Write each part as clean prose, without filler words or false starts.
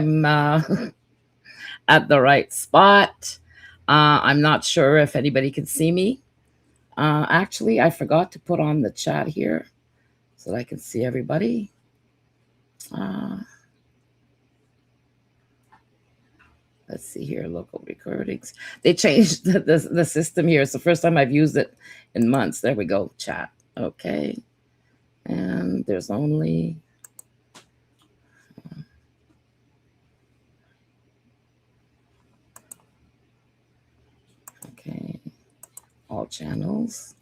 I'm at the right spot. I'm not sure if anybody can see me. Actually, I forgot to put on the chat here so that I can see everybody. Uh, let's see here, local recordings. They changed the system here. It's the first time I've used it in months. There we go, chat. Okay. And there's only... Okay. All channels.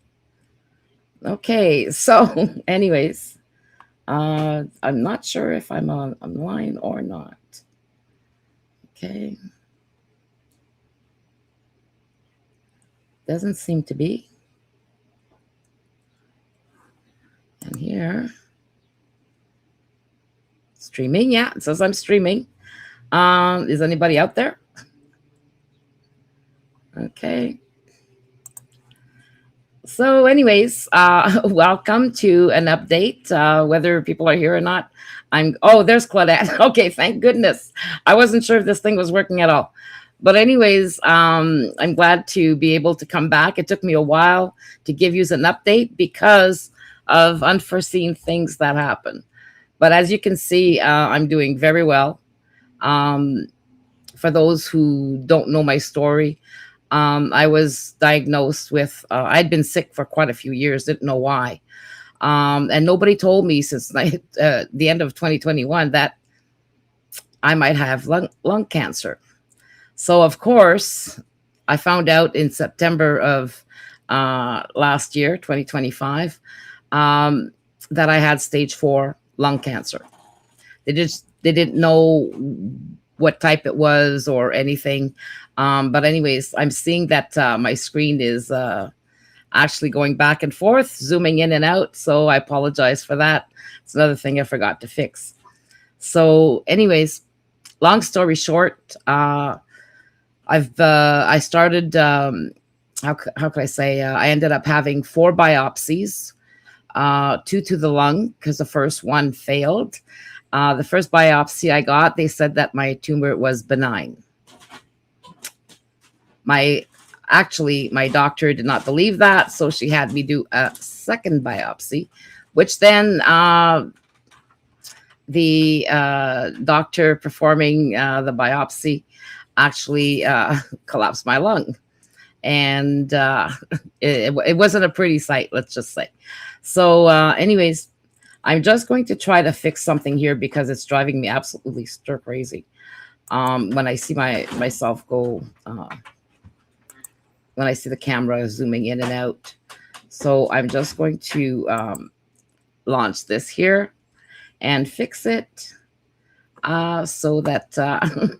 Okay, so anyways, I'm not sure if I'm online or not. Okay. Doesn't seem to be. And here, streaming. Yeah, it says I'm streaming. Is anybody out there? Okay. So anyways, welcome to an update, whether people are here or not. Oh, there's Claudette. Okay, thank goodness. I wasn't sure if this thing was working at all. But anyways, I'm glad to be able to come back. It took me a while to give you an update because of unforeseen things that happen. But as you can see, I'm doing very well. For those who don't know my story, I was diagnosed with, I'd been sick for quite a few years, didn't know why. And nobody told me since the end of 2021 that I might have lung cancer. So, of course, I found out in September of last year, 2025, that I had stage 4 lung cancer. They didn't know what type it was or anything. But anyways, I'm seeing that my screen is actually going back and forth, zooming in and out. So I apologize for that. It's another thing I forgot to fix. So anyways, long story short, I started, how could I say, I ended up having 4 biopsies, 2 to the lung because the first one failed. The first biopsy I got, they said that my tumor was benign. My doctor did not believe that, so she had me do a second biopsy, which then the doctor performing the biopsy actually collapsed my lung. And it wasn't a pretty sight, let's just say. So anyways, I'm just going to try to fix something here because it's driving me absolutely stir crazy when I see myself go, when I see the camera zooming in and out. So I'm just going to launch this here and fix it so that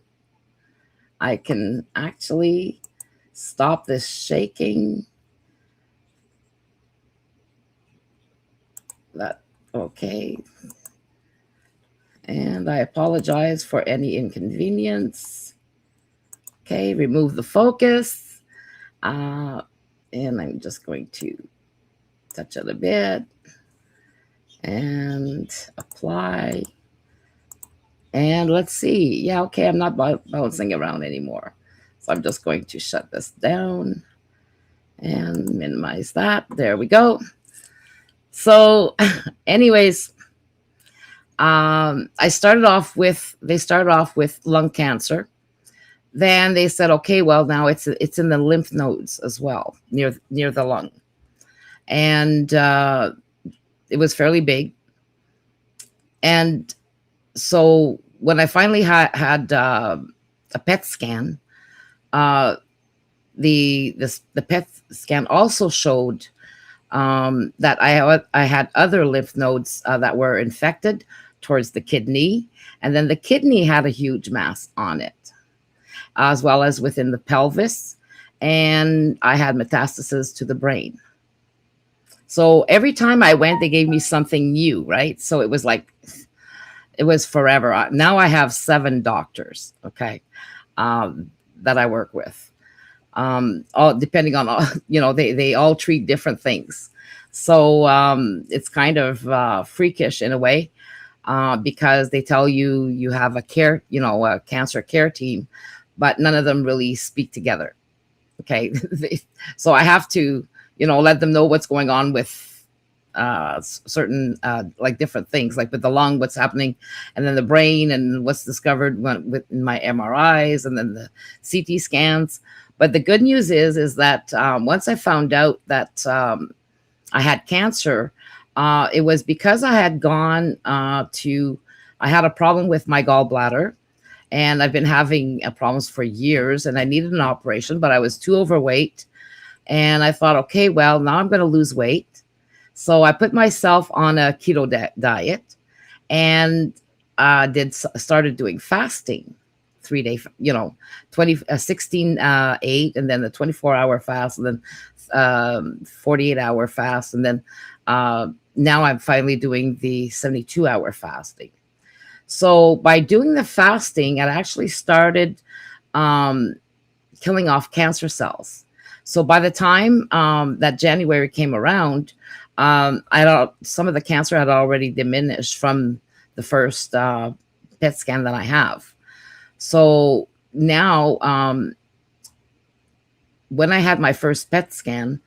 I can actually stop this shaking. Okay. And I apologize for any inconvenience. Okay, remove the focus. And I'm just going to touch it a bit and apply. And let's see. Yeah, okay, I'm not bouncing around anymore. So I'm just going to shut this down and minimize that. There we go. So anyways, they started off with lung cancer. Then they said, okay, well, now it's in the lymph nodes as well, near the lung. And it was fairly big. And so when I finally had a PET scan, the PET scan also showed that I had other lymph nodes that were infected towards the kidney. And then the kidney had a huge mass on it, as well as within the pelvis. And I had metastases to the brain. So every time I went, they gave me something new, right? So it was like, it was forever. Now I have 7 doctors, okay, that I work with. All depending on, they all treat different things. So it's kind of freakish in a way. because they tell you you have a care, a cancer care team, but none of them really speak together. Okay. So I have to, let them know what's going on with certain like different things, like with the lung, what's happening, and then the brain, and what's discovered with my MRIs, and then the CT scans. But the good news is that once I found out that I had cancer, it was because I had gone I had a problem with my gallbladder, and I've been having problems for years, and I needed an operation, but I was too overweight. And I thought, okay, well, now I'm going to lose weight. So I put myself on a keto diet, and started doing fasting, 3-day, 16, 8, and then the 24-hour fast, and then 48-hour fast. And then now I'm finally doing the 72-hour fasting. So by doing the fasting, it actually started killing off cancer cells. So by the time that January came around, some of the cancer had already diminished from the first PET scan that I have. So now, when I had my first PET scan,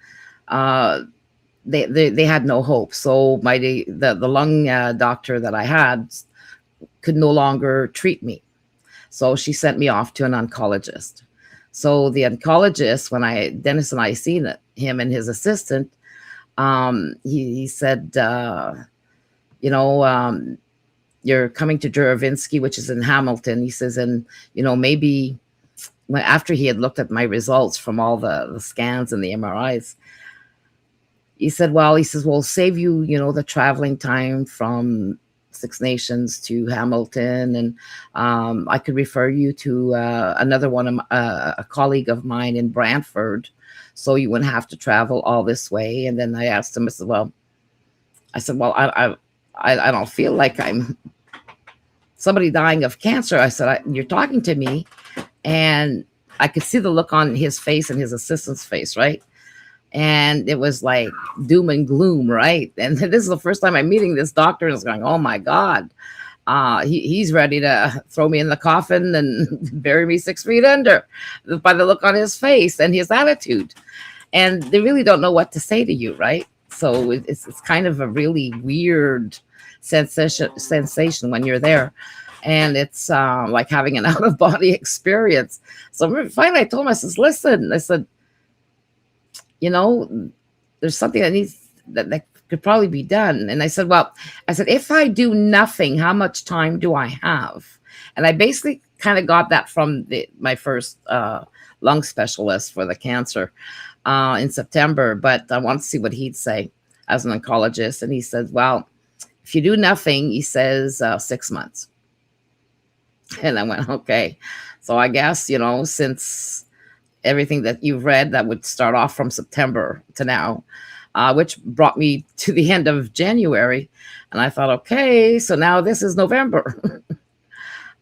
they had no hope. So the lung doctor that I had could no longer treat me. So she sent me off to an oncologist. So the oncologist, when Dennis and I seen him and his assistant, he said, you're coming to Juravinski, which is in Hamilton. He says, and, maybe after he had looked at my results from all the scans and the MRIs, he said, we'll save you, the traveling time from Six Nations to Hamilton, and I could refer you to another one, a colleague of mine in Brantford, so you wouldn't have to travel all this way. And then I asked him, I said, I don't feel like I'm somebody dying of cancer. I said, you're talking to me, and I could see the look on his face and his assistant's face, right? And it was like doom and gloom, right? And this is the first time I'm meeting this doctor, and it's going, oh my God, he's ready to throw me in the coffin and bury me 6 feet under, by the look on his face and his attitude. And they really don't know what to say to you, right? So it's kind of a really weird sensation when you're there. And it's like having an out-of-body experience. So finally I told him, I said, listen, I said, there's something that could probably be done. And I said, if I do nothing, how much time do I have? And I basically kind of got that from my first lung specialist for the cancer in September. But I want to see what he'd say as an oncologist. And he said, well, if you do nothing, he says 6 months. And I went, okay. So I guess, since everything that you've read, that would start off from September to now, which brought me to the end of January. And I thought, okay, so now this is November.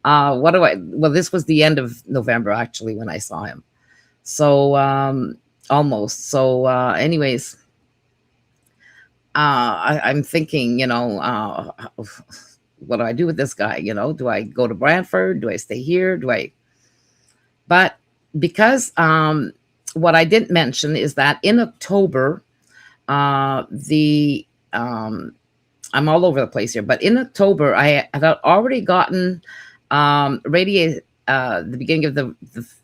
This was the end of November, actually, when I saw him. So almost. So anyways, I'm thinking, what do I do with this guy? Do I go to Brantford? Do I stay here? But because what I didn't mention is that in October, I'm all over the place here, but in October, I had already gotten the beginning of the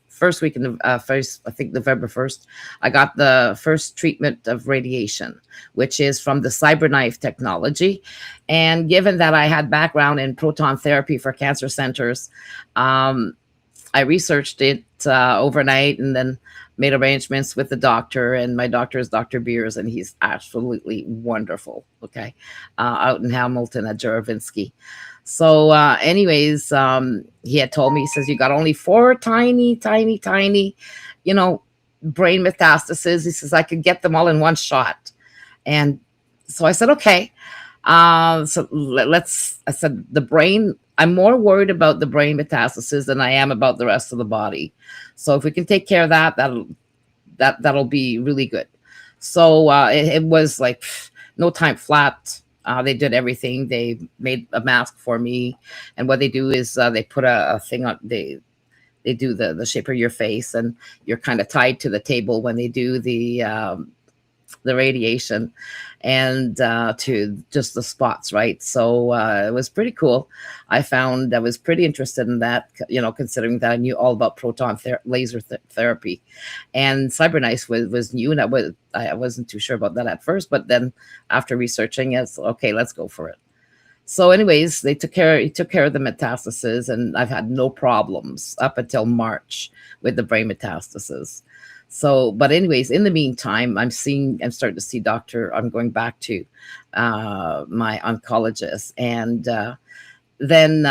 first week in I think November 1st, I got the first treatment of radiation, which is from the CyberKnife technology. And given that I had background in proton therapy for cancer centers, I researched it overnight, and then made arrangements with the doctor. And my doctor is Dr. Beers, and he's absolutely wonderful. Okay. Out in Hamilton at Juravinski. So anyways, he had told me, he says, you got only 4 tiny, brain metastases. He says, I could get them all in one shot. And so I said, okay. I said, the brain, I'm more worried about the brain metastasis than I am about the rest of the body. So if we can take care of that, that'll be really good. So it was like no time flat. They did everything. They made a mask for me, and what they do is they put a thing on. They do the shape of your face, and you're kind of tied to the table when they do the radiation, and to just the spots, right? So it was pretty cool. I was pretty interested in that, considering that I knew all about laser therapy, and Cyberknife was new, and I wasn't too sure about that at first, but then after researching it, okay, let's go for it. So, anyways, he took care of the metastases, and I've had no problems up until March with the brain metastases. So, but anyways, in the meantime, I'm starting to see doctor. I'm going back to my oncologist, and then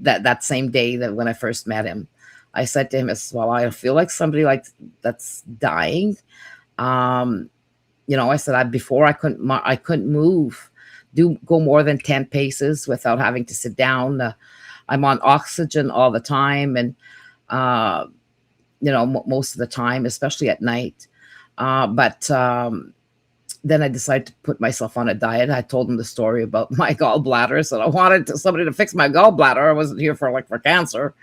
that same day that when I first met him, I said to him as well, I feel like somebody like that's dying. Um, I said before I couldn't move, go more than 10 paces without having to sit down. I'm on oxygen all the time, and uh, most of the time, especially at night. But then I decided to put myself on a diet. I told him the story about my gallbladder, so I wanted somebody to fix my gallbladder. I wasn't here for cancer.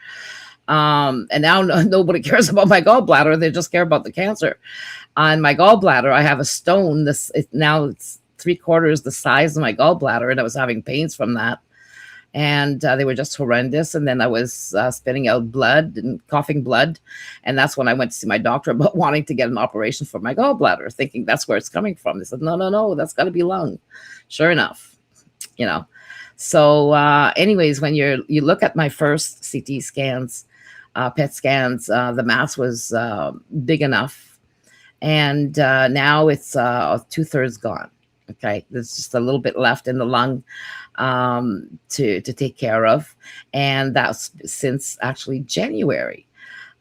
And now nobody cares about my gallbladder. They just care about the cancer. On my gallbladder, I have a stone. Now it's 3/4 the size of my gallbladder, and I was having pains from that. And they were just horrendous. And then I was spitting out blood and coughing blood. And that's when I went to see my doctor about wanting to get an operation for my gallbladder, thinking that's where it's coming from. They said, no, that's got to be lung. Sure enough, you know. So anyways, when you look at my first CT scans, PET scans, the mass was big enough. And now it's 2/3 gone. Okay, there's just a little bit left in the lung to take care of, and that's since actually January.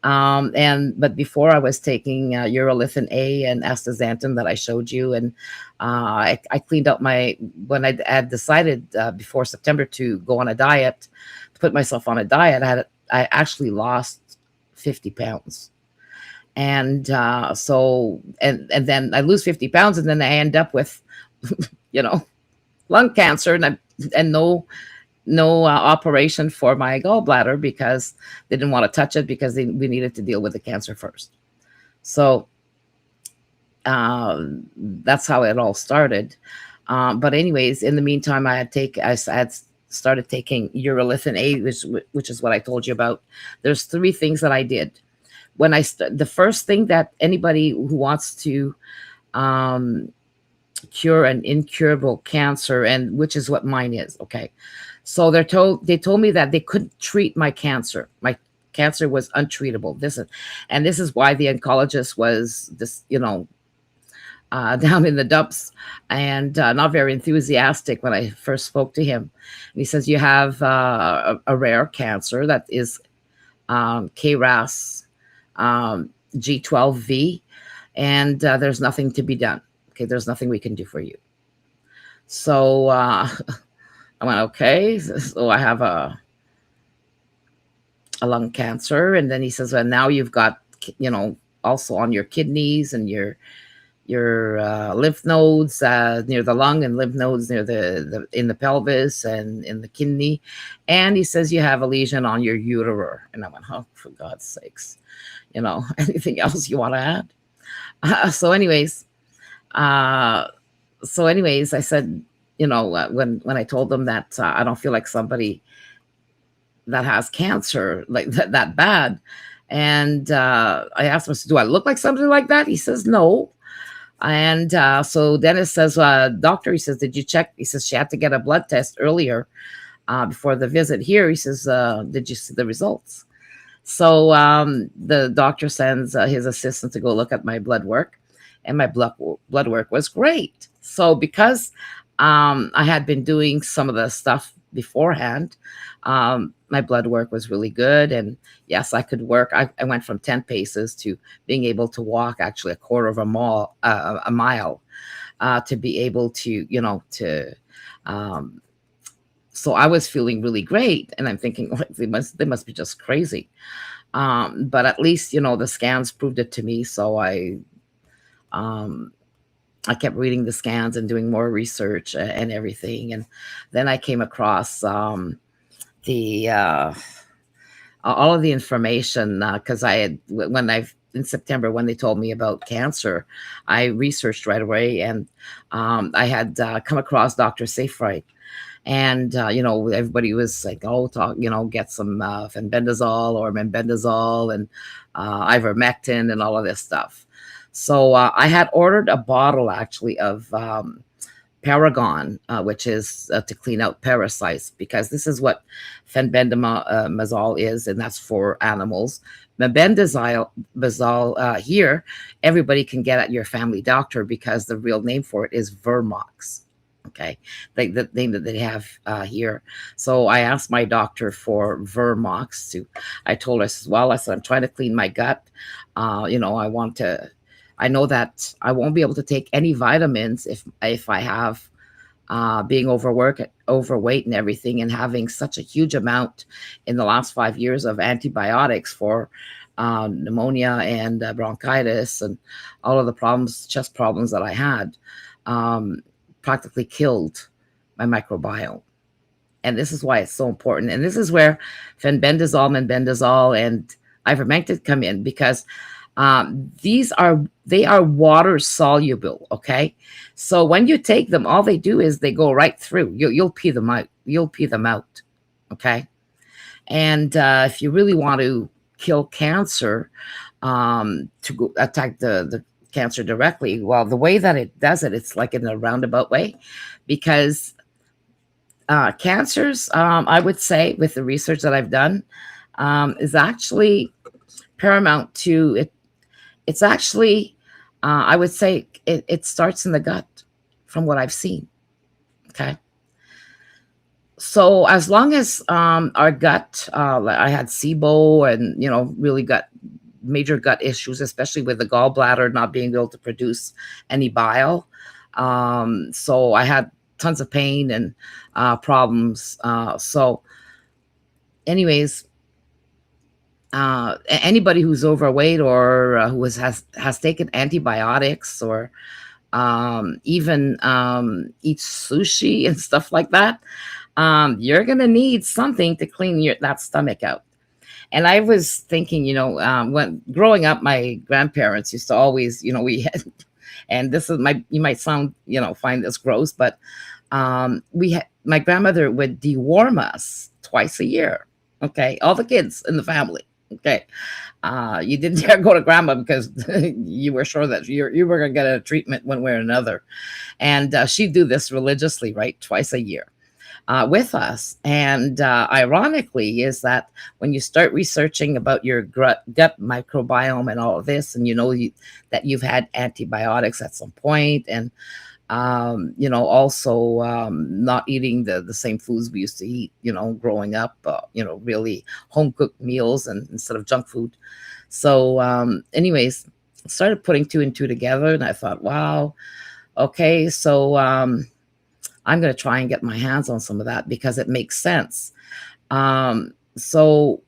But before I was taking urolithin A and astaxanthin that I showed you, and I cleaned up when I had decided before September to go on a diet, to put myself on a diet. I actually lost 50 pounds. And and then I lose 50 pounds, and then I end up with, lung cancer, and no operation for my gallbladder because they didn't want to touch it because we needed to deal with the cancer first. So that's how it all started. But anyways, in the meantime, I had started taking urolithin A, which is what I told you about. There's 3 things that I did. The first thing that anybody who wants to cure an incurable cancer, and which is what mine is, okay. So they told me that they couldn't treat my cancer. My cancer was untreatable. This is why the oncologist was down in the dumps, and not very enthusiastic when I first spoke to him. And he says, you have a rare cancer that is KRAS G12V, and there's nothing to be done. Okay, there's nothing we can do for you. So I went, okay. So I have a lung cancer, and then he says, well, now you've got also on your kidneys and your lymph nodes near the lung, and lymph nodes near the in the pelvis and in the kidney. And he says you have a lesion on your uterer. And I went, oh, for God's sakes, anything else you want to add? So anyways, I said, when I told them that I don't feel like somebody that has cancer like that bad. And I asked him, do I look like somebody like that? He says, no. And so Dennis says, doctor, he says, did you check? He says, she had to get a blood test earlier before the visit here. He says, did you see the results? So the doctor sends his assistant to go look at my blood work, and my blood work was great. So because I had been doing some of the stuff beforehand, my blood work was really good. And yes, I could work. I went from 10 paces to being able to walk actually a mile to be able to, so I was feeling really great. And I'm thinking, they must be just crazy. But at least, the scans proved it to me. So I I kept reading the scans and doing more research and everything. And then I came across the all of the information because I had when I in September when they told me about cancer, I researched right away, and I had come across Dr. Seyfried, and everybody was like, "Oh, talk, get some fenbendazole or membendazole and ivermectin and all of this stuff." So I had ordered a bottle actually of Paragon, which is to clean out parasites, because this is what fenbendazole is, and that's for animals. Mebendazole here, everybody can get at your family doctor because the real name for it is Vermox. Okay, the name that they have here. So I asked my doctor for Vermox. I told her as well. I said, I'm trying to clean my gut. I want to. I know that I won't be able to take any vitamins if I have being overweight and everything, and having such a huge amount in the last 5 years of antibiotics for pneumonia and bronchitis and all of the problems, chest problems that I had, practically killed my microbiome. And this is why it's so important. And this is where fenbendazole, membendazole, and ivermectin come in, because they are water soluble. Okay, so when you take them, all they do is they go right through. You'll pee them out. You'll pee them out. Okay, and if you really want to kill cancer, to go attack the cancer directly, well, the way that it does it, it's like in a roundabout way, because cancers, I would say, with the research that I've done, is actually paramount to it. It's actually, I would say, it starts in the gut, from what I've seen. Okay. So as long as our gut, I had SIBO and, really got major gut issues, especially with the gallbladder not being able to produce any bile. So I had tons of pain and problems. So anyways, anybody who's overweight or who has taken antibiotics or even eats sushi and stuff like that, you're gonna need something to clean that stomach out. And I was thinking, when growing up, my grandparents used to always, we had, and this is you might sound, find this gross, but my grandmother would deworm us twice a year. Okay, all the kids in the family. Okay, you didn't dare go to grandma because you were sure that you were going to get a treatment one way or another, and she'd do this religiously, right, twice a year. With us. And ironically, is that when you start researching about your gut microbiome and all of this, and that you've had antibiotics at some point, and also not eating the same foods we used to eat, growing up, really home cooked meals and instead of junk food. So, anyways, started putting two and two together, and I thought, wow, okay, so I'm going to try and get my hands on some of that because it makes sense. So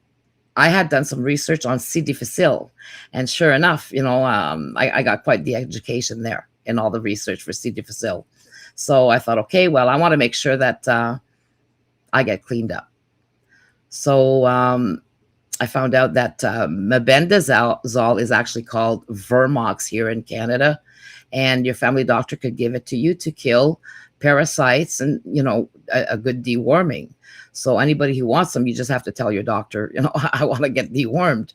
I had done some research on C. difficile, and sure enough, I got quite the education there in all the research for C. difficile. So I thought, okay, well, I want to make sure that I get cleaned up. So I found out that mebendazole is actually called Vermox here in Canada, and your family doctor could give it to you to kill parasites and a good deworming. So anybody who wants them, you just have to tell your doctor, I want to get dewormed,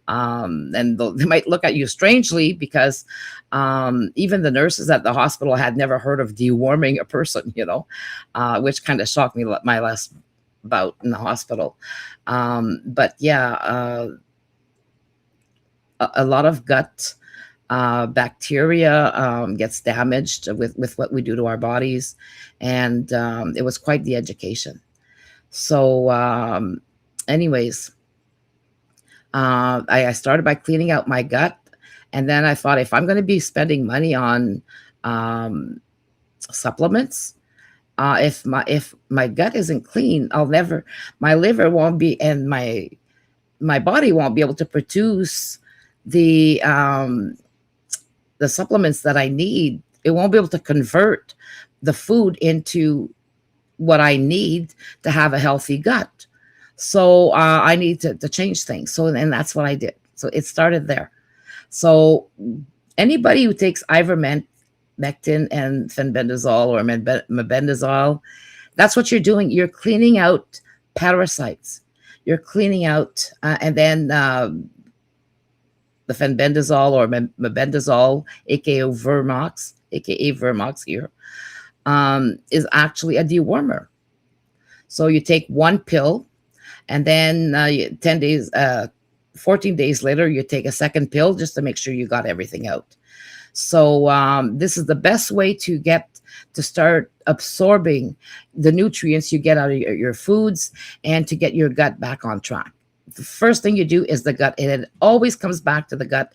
and they might look at you strangely because even the nurses at the hospital had never heard of deworming a person, which kind of shocked me my last bout in the hospital. But yeah, a lot of gut bacteria gets damaged with what we do to our bodies, and it was quite the education. So anyways, I started by cleaning out my gut, and then I thought, if I'm going to be spending money on supplements, if my gut isn't clean, my liver won't be, and my body won't be able to produce the supplements that I need It won't be able to convert the food into what I need to have a healthy gut. So I need to change things. So, and that's what I did. So it started there. So anybody who takes ivermectin and fenbendazole or mebendazole, that's what you're doing. You're cleaning out parasites. You're cleaning out, and then the fenbendazole or mebendazole, aka Vermox here, is actually a dewormer. So you take one pill, and then 10 days, 14 days later, you take a second pill just to make sure you got everything out. So this is the best way to start absorbing the nutrients you get out of your foods and to get your gut back on track. The first thing you do is the gut, and it always comes back to the gut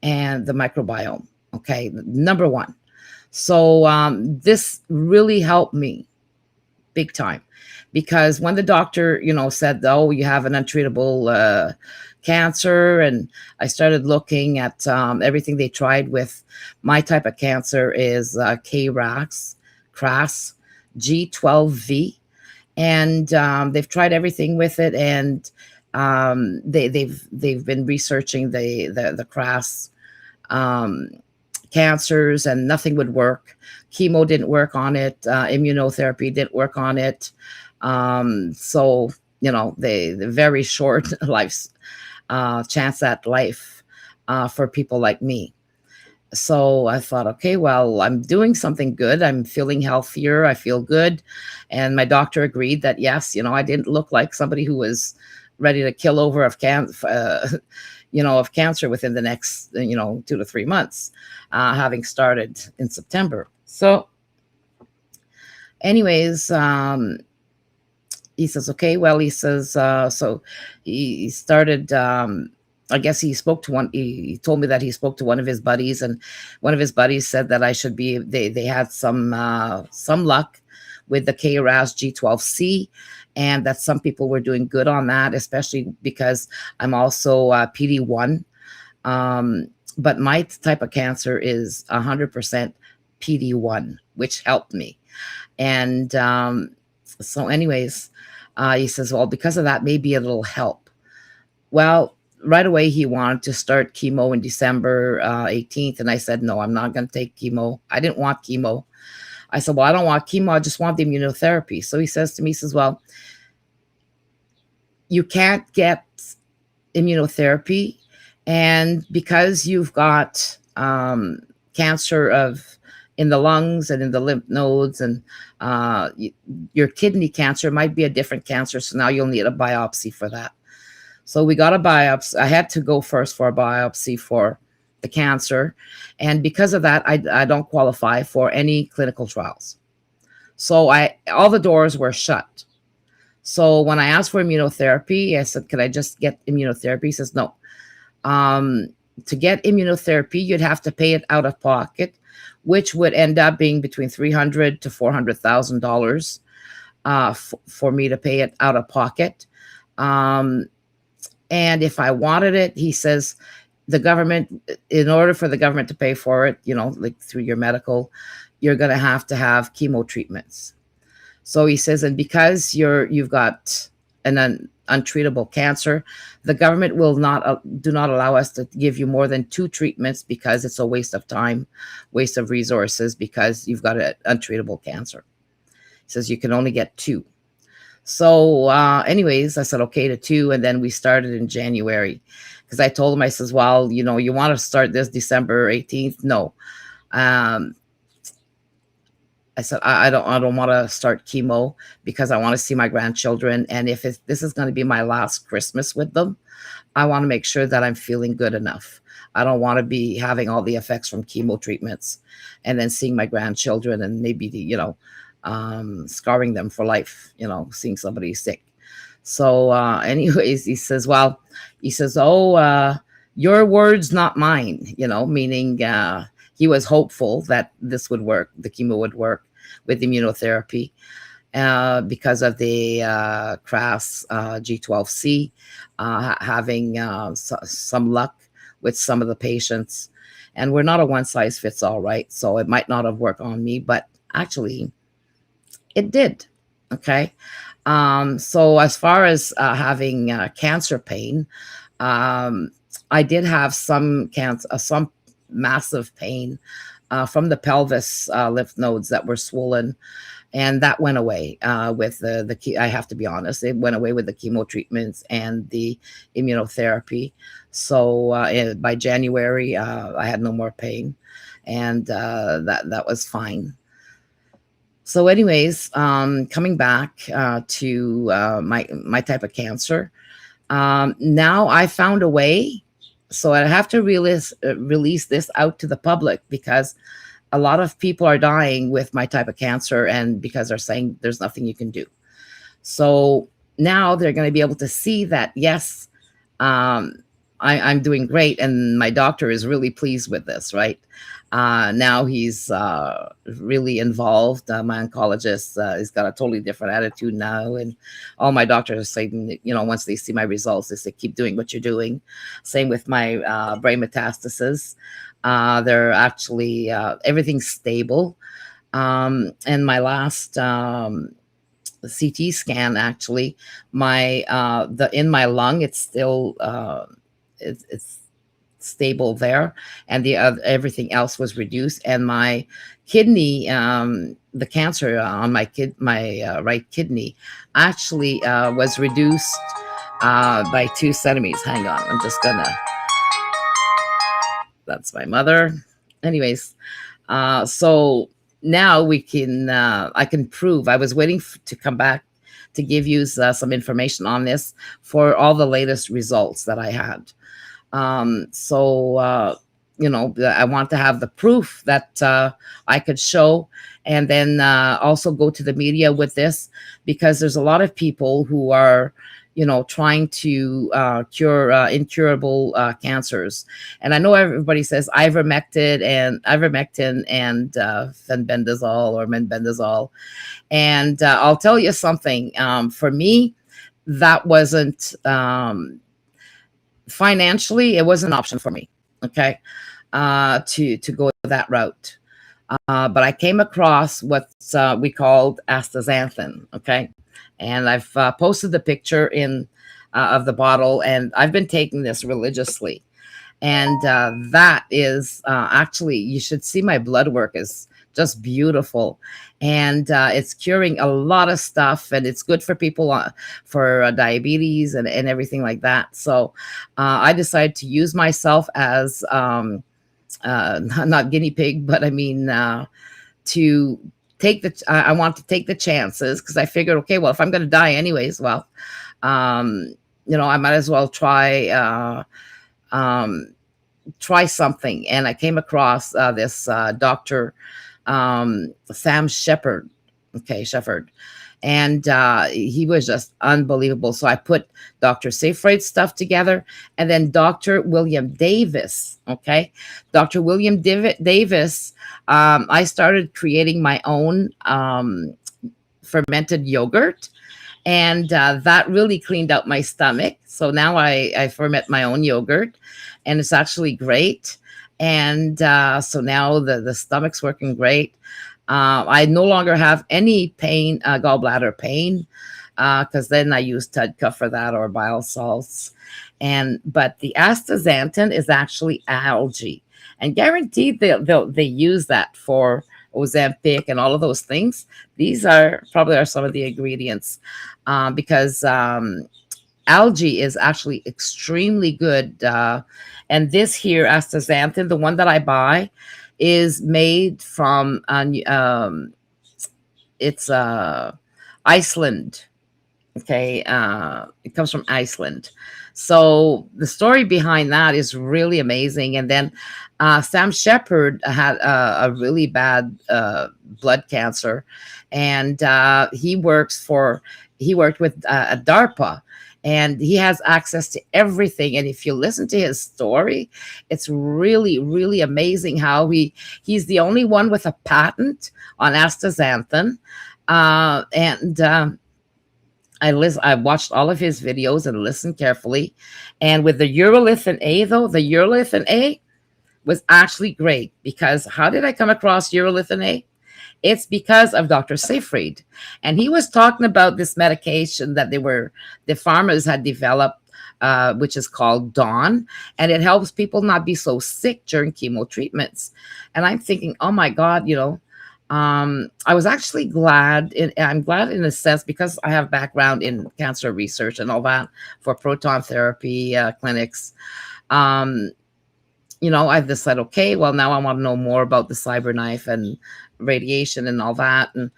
and the microbiome. Okay, number one. So this really helped me big time, because when the doctor, said, "Oh, you have an untreatable cancer," and I started looking at everything they tried with my type of cancer is KRAS G12V, and they've tried everything with it, and they've been researching the KRAS cancers, and nothing would work. Chemo didn't work on it. Immunotherapy didn't work on it. So the very short life chance at life for people like me. So I thought, okay, well, I'm doing something good. I'm feeling healthier. I feel good. And my doctor agreed that, yes, I didn't look like somebody who was ready to kill over of of cancer within the next, 2 to 3 months, having started in September. So anyways, he says, okay, well, he says, so he started, I guess he told me that he spoke to one of his buddies, and one of his buddies said that they had some luck with the KRAS-G12C, and that some people were doing good on that, especially because I'm also PD1. But my type of cancer is 100% PD1, which helped me. And so anyways, he says, well, because of that, maybe it'll help. Well, right away, he wanted to start chemo in December 18th. And I said, no, I'm not going to take chemo. I didn't want chemo. I said, well, I don't want chemo. I just want the immunotherapy. So he says to me, he says, well, you can't get immunotherapy. And because you've got cancer in the lungs and in the lymph nodes, and your kidney cancer might be a different cancer. So now you'll need a biopsy for that. So we got a biopsy. I had to go first for a biopsy for the cancer. And because of that, I don't qualify for any clinical trials. So all the doors were shut. So when I asked for immunotherapy, I said, could I just get immunotherapy? He says, no. To get immunotherapy, you'd have to pay it out of pocket, which would end up being between $300,000 to $400,000 for me to pay it out of pocket. And if I wanted it, he says, the government, in order for the government to pay for it, like through your medical, you're going to have chemo treatments. So he says, and because you've got an untreatable cancer, the government do not allow us to give you more than 2 treatments, because it's a waste of time, waste of resources, because you've got an untreatable cancer. He says you can only get 2. So anyways, I said, okay, to 2. And then we started in January, because I told him, I says, well, you want to start this December 18th? No. I said, I don't want to start chemo, because I want to see my grandchildren. And if this is going to be my last Christmas with them, I want to make sure that I'm feeling good enough. I don't want to be having all the effects from chemo treatments and then seeing my grandchildren and maybe scarring them for life, seeing somebody sick. So anyways, he says, oh, your words, not mine, meaning he was hopeful that this would work, the chemo would work with immunotherapy, because of the KRAS G12C having some luck with some of the patients. And we're not a one size fits all, right? So it might not have worked on me, but actually it did. Okay. So as far as having cancer pain, um, I did have some cancer, some massive pain from the pelvis lymph nodes that were swollen, and that went away with I have to be honest, it went away with the chemo treatments and the immunotherapy. So by January, I had no more pain, and that was fine. So, anyways, coming back to my type of cancer, now I found a way. So I have to release this out to the public because a lot of people are dying with my type of cancer, and because they're saying there's nothing you can do. So now they're going to be able to see that, yes, I'm doing great, and my doctor is really pleased with this, right? Now he's really involved. My oncologist has got a totally different attitude now, and all my doctors are saying, once they see my results, they say, keep doing what you're doing. Same with my brain metastases. They're actually everything's stable. And my last CT scan, actually, my in my lung, it's still it's stable there, and the everything else was reduced, and my kidney, the cancer on my right kidney, actually was reduced by 2 centimeters. Hang on, I'm just gonna. That's my mother. Anyways, so now we can. I can prove. I was waiting to come back to give you some information on this for all the latest results that I had. So I want to have the proof that I could show, and then also go to the media with this, because there's a lot of people who are trying to cure incurable cancers. And I know everybody says ivermectin and fenbendazole or menbendazole, and I'll tell you something. For me, that wasn't financially, it was an option for me, okay, to go that route. But I came across what we called astaxanthin, okay, and I've posted the picture in of the bottle, and I've been taking this religiously. And that is actually, you should see my blood work is just beautiful, and it's curing a lot of stuff, and it's good for people for diabetes and everything like that. So I decided to use myself as not guinea pig, but I mean to take I want to take the chances, because I figured, okay, well, if I'm going to die anyways, well, I might as well try something. And I came across this Dr. Sam Shepard. Okay, Shepard. And he was just unbelievable. So I put Dr. Seyfried's stuff together, and then Dr. William Davis. Okay, Dr. William Davis. I started creating my own fermented yogurt, and that really cleaned out my stomach. So now I ferment my own yogurt, and it's actually great. And so now the stomach's working great. I no longer have any pain, gallbladder pain, because then I use Tudka for that, or bile salts. But the astaxanthin is actually algae, and guaranteed they use that for Ozempic and all of those things. These are probably some of the ingredients, because algae is actually extremely good. And this here astaxanthin, the one that I buy, is made from it's Iceland. Okay, it comes from Iceland. So the story behind that is really amazing. And then Sam Shepard had a really bad blood cancer, and he worked with DARPA, and he has access to everything. And if you listen to his story, it's really, really amazing how he's the only one with a patent on astaxanthin. And I watched all of his videos and listened carefully. And with the urolithin A, though, the urolithin A was actually great, because how did I come across urolithin A? It's because of Dr. Seyfried. And he was talking about this medication that the farmers had developed, which is called Dawn, and it helps people not be so sick during chemo treatments. And I'm thinking, oh my God, I was actually glad. I'm glad in a sense, because I have background in cancer research and all that for proton therapy clinics. Um, I've decided, okay, well, now I want to know more about the cyber knife and radiation and all that. And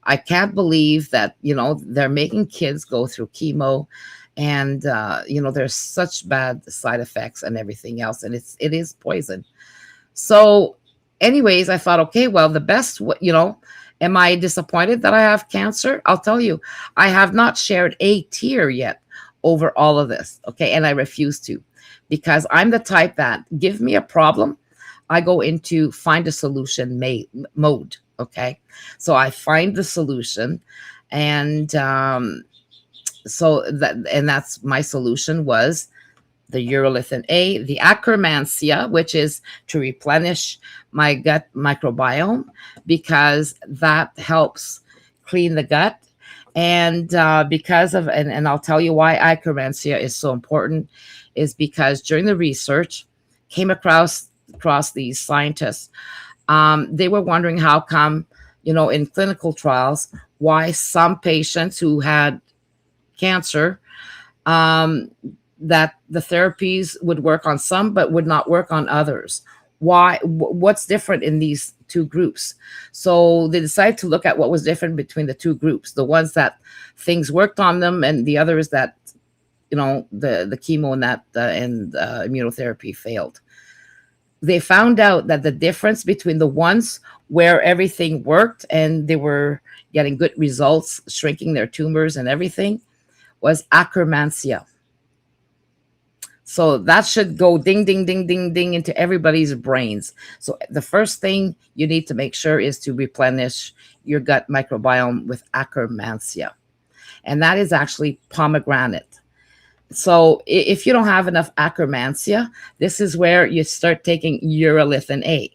I can't believe that, they're making kids go through chemo, and, there's such bad side effects and everything else. And it is poison. So, anyways, I thought, okay, well, the best, am I disappointed that I have cancer? I'll tell you, I have not shared a tear yet over all of this. Okay. And I refuse to, because I'm the type that, give me a problem, I go into find a solution mode. Okay. So I find the solution. And that's my solution was the urolithin A, the akkermansia, which is to replenish my gut microbiome, because that helps clean the gut. And and I'll tell you why akkermansia is so important, is because during the research, came across these scientists. They were wondering how come, in clinical trials, why some patients who had cancer, um, that the therapies would work on some but would not work on others. Why? What's different in these two groups? So they decided to look at what was different between the two groups: the ones that things worked on them, and the others that, the chemo and immunotherapy failed. They found out that the difference between the ones where everything worked and they were getting good results, shrinking their tumors and everything, was akkermansia. So that should go ding, ding, ding, ding, ding into everybody's brains. So the first thing you need to make sure is to replenish your gut microbiome with akkermansia. And that is actually pomegranate. So if you don't have enough akkermansia, this is where you start taking urolithin A.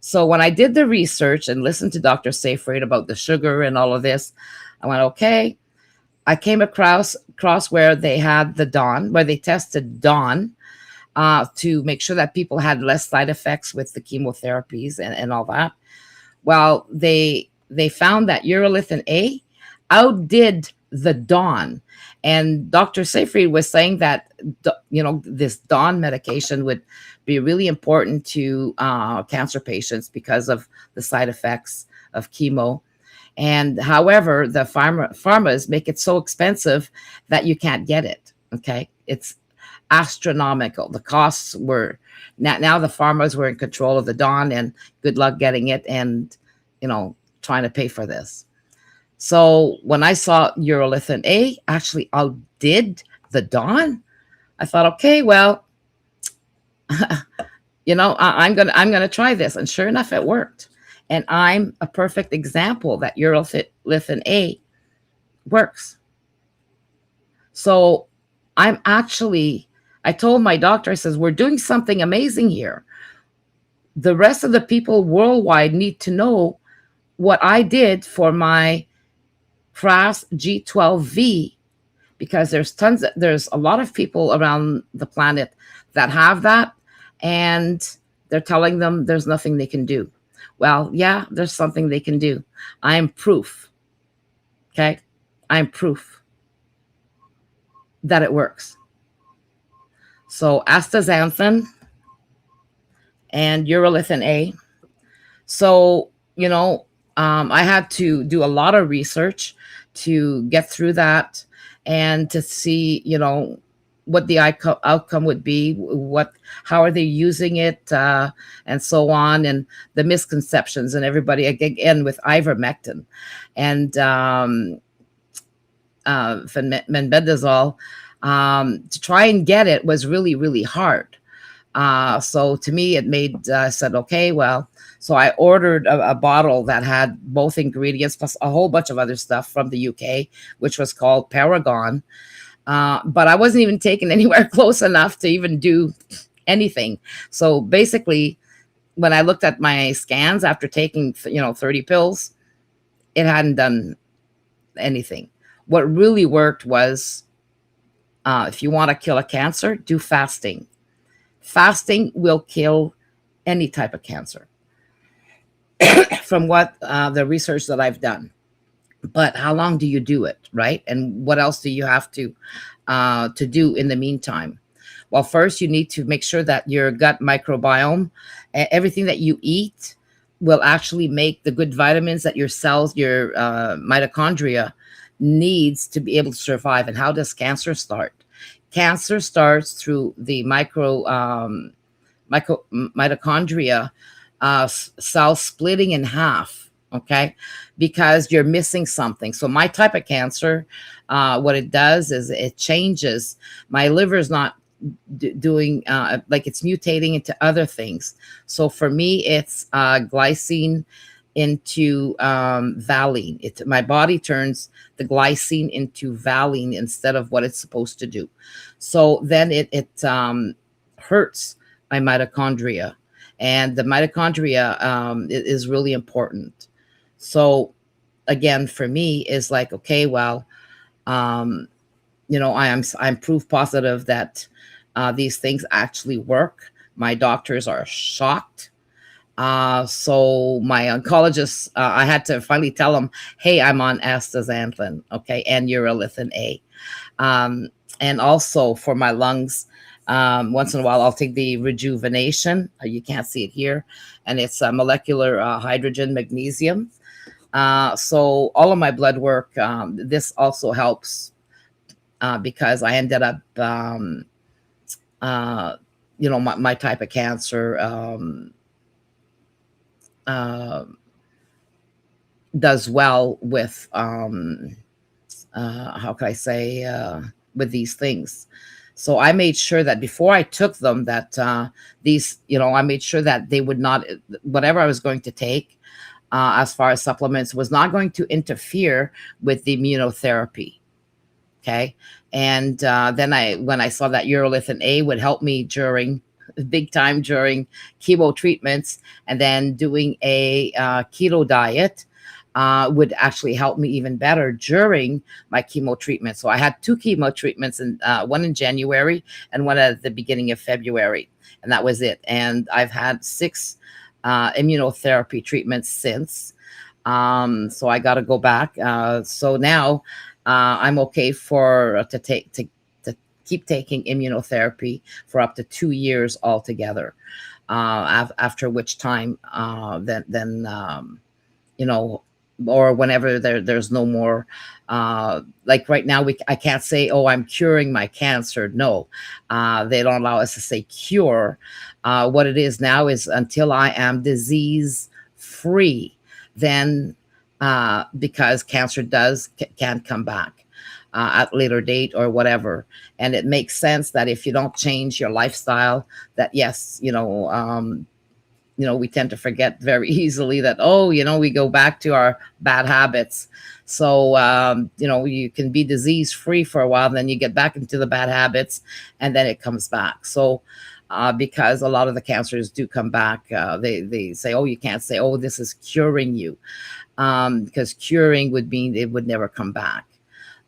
So when I did the research and listened to Dr. Seyfried about the sugar and all of this, I went, okay. I came across where they had the Dawn, where they tested Dawn to make sure that people had less side effects with the chemotherapies and all that. Well, they found that urolithin A outdid the Dawn. And Dr. Seyfried was saying that, this Dawn medication would be really important to cancer patients because of the side effects of chemo. And however, the pharmas make it so expensive that you can't get it. Okay. It's astronomical. The costs were now the pharmas were in control of the Dawn, and good luck getting it and, trying to pay for this. So when I saw urolithin A actually outdid the Dawn, I thought, okay, well, I'm gonna try this. And sure enough, it worked. And I'm a perfect example that urolithin A works. So I told my doctor, I says, we're doing something amazing here. The rest of the people worldwide need to know what I did for my KRAS-G12V, because there's a lot of people around the planet that have that, and they're telling them there's nothing they can do. Well, yeah, there's something they can do. I am proof. Okay. I'm proof that it works. So astaxanthin and urolithin A. So, I had to do a lot of research to get through that and to see, what the outcome would be, how are they using it, and so on, and the misconceptions and everybody, again, with ivermectin and fenbendazole, to try and get it was really, really hard. So to me, it made, I said, okay, well, so I ordered a bottle that had both ingredients plus a whole bunch of other stuff from the UK, which was called Paragon. But I wasn't even taken anywhere close enough to even do anything. So basically, when I looked at my scans after taking, 30 pills, it hadn't done anything. What really worked was, if you want to kill a cancer, do fasting. Fasting will kill any type of cancer, from what the research that I've done. But how long do you do it, right? And what else do you have to do in the meantime? Well, first you need to make sure that your gut microbiome, everything that you eat, will actually make the good vitamins that your cells, your mitochondria needs to be able to survive. And how does cancer start? Cancer starts through the mitochondria, cells splitting in half. Okay, because you're missing something. So my type of cancer, what it does is it changes. My liver is not doing, like, it's mutating into other things. So for me, it's glycine into valine. My body turns the glycine into valine instead of what it's supposed to do. So then it hurts my mitochondria, and the mitochondria is really important. So again, for me, is like, okay, well, um, I'm proof positive that these things actually work. My doctors are shocked. So my oncologist, I had to finally tell him, hey, I'm on astaxanthin, okay, and urolithin A. Um, and also for my lungs, once in a while, I'll take the rejuvenation. You can't see it here. And it's molecular hydrogen magnesium. So all of my blood work, this also helps, because I ended up, uh, my type of cancer uh, does well with, how can I say, with these things. So I made sure that before I took them, that I made sure that they would not, whatever I was going to take, as far as supplements, was not going to interfere with the immunotherapy. Okay. And then when I saw that urolithin A would help me during, big time, during chemo treatments, and then doing a keto diet would actually help me even better during my chemo treatment. So I had two chemo treatments, and one in January and one at the beginning of February, and that was it. And I've had 6 immunotherapy treatments since. So I got to go back. So now I'm okay for to keep taking immunotherapy for up to 2 years altogether. After which time, then you know, or whenever there's no more. Like right now, I can't say, oh, I'm curing my cancer. No, they don't allow us to say cure. What it is now is until I am disease free, then because cancer can come back at later date or whatever. And it makes sense that if you don't change your lifestyle, that yes, we tend to forget very easily that, oh, we go back to our bad habits. So, you can be disease free for a while, then you get back into the bad habits, and then it comes back. So, because a lot of the cancers do come back, they say, oh, you can't say, oh, this is curing you, because curing would mean it would never come back.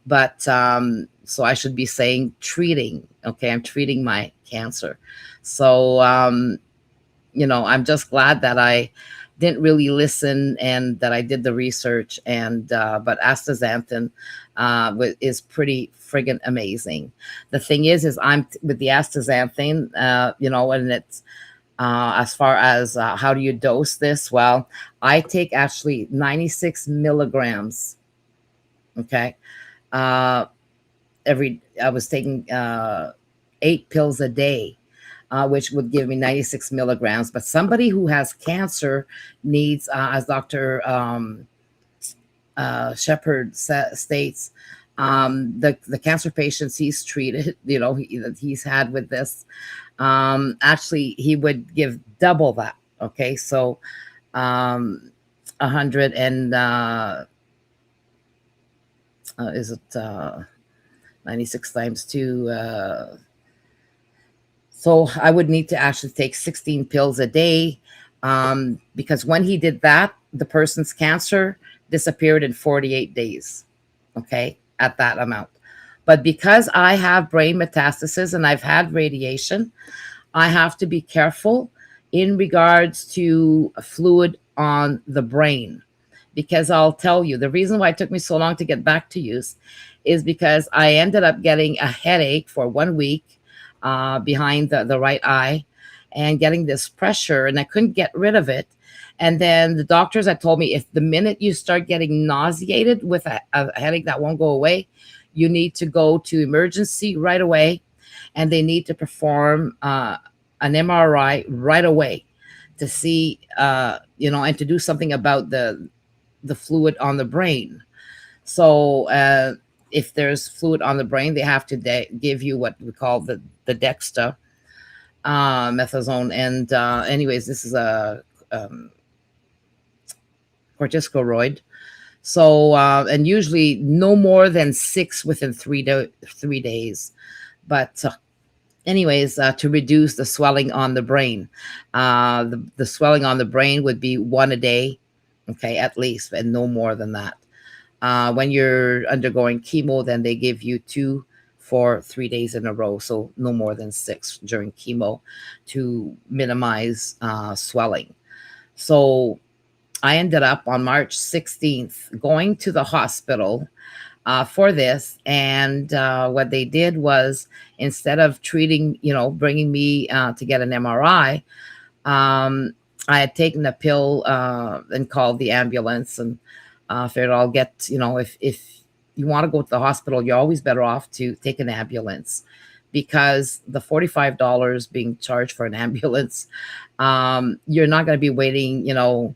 But so I should be saying treating. Okay, I'm treating my cancer. So, I'm just glad that I didn't really listen and that I did the research. And but astaxanthin is pretty friggin' amazing. The thing is I'm with the astaxanthin, and it's as far as how do you dose this? Well, I take actually 96 milligrams. Okay, uh, I was taking 8 pills a day, which would give me 96 milligrams. But somebody who has cancer needs, as Dr. Shepard states, The cancer patients he's treated, that he's had with this, actually he would give double that. Okay, so 100 and is it 96 times 2? So I would need to actually take 16 pills a day, because when he did that, the person's cancer disappeared in 48 days. Okay, at that amount. But because I have brain metastases and I've had radiation, I have to be careful in regards to fluid on the brain. Because I'll tell you, the reason why it took me so long to get back to you is because I ended up getting a headache for 1 week behind the right eye, and getting this pressure, and I couldn't get rid of it. And then the doctors had told me, if the minute you start getting nauseated with a headache that won't go away, you need to go to emergency right away, and they need to perform an MRI right away to see, and to do something about the fluid on the brain. So if there's fluid on the brain, they have to give you what we call the dexta methazone. And anyways, this is a corticosteroid. So and usually no more than 6 within 3 days. But anyways, to reduce the swelling on the brain, the swelling on the brain would be 1 a day, okay, at least, and no more than that. When you're undergoing chemo, then they give you 2 for 3 days in a row, so no more than 6 during chemo to minimize swelling. So I ended up on March 16th going to the hospital for this. And what they did was, instead of treating, bringing me to get an MRI, I had taken a pill and called the ambulance, and figured I'll get, if you want to go to the hospital, you're always better off to take an ambulance, because the $45 being charged for an ambulance, you're not going to be waiting, you're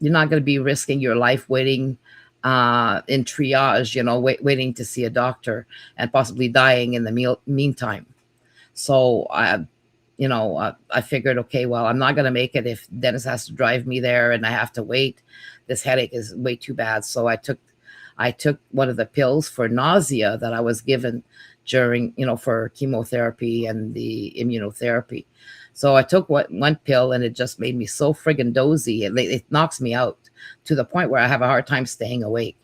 not going to be risking your life waiting in triage, waiting to see a doctor and possibly dying in the meantime. So I figured, okay, well, I'm not going to make it if Dennis has to drive me there and I have to wait. This headache is way too bad. So I took one of the pills for nausea that I was given during, for chemotherapy and the immunotherapy. So I took one pill, and it just made me so friggin' dozy. It knocks me out to the point where I have a hard time staying awake.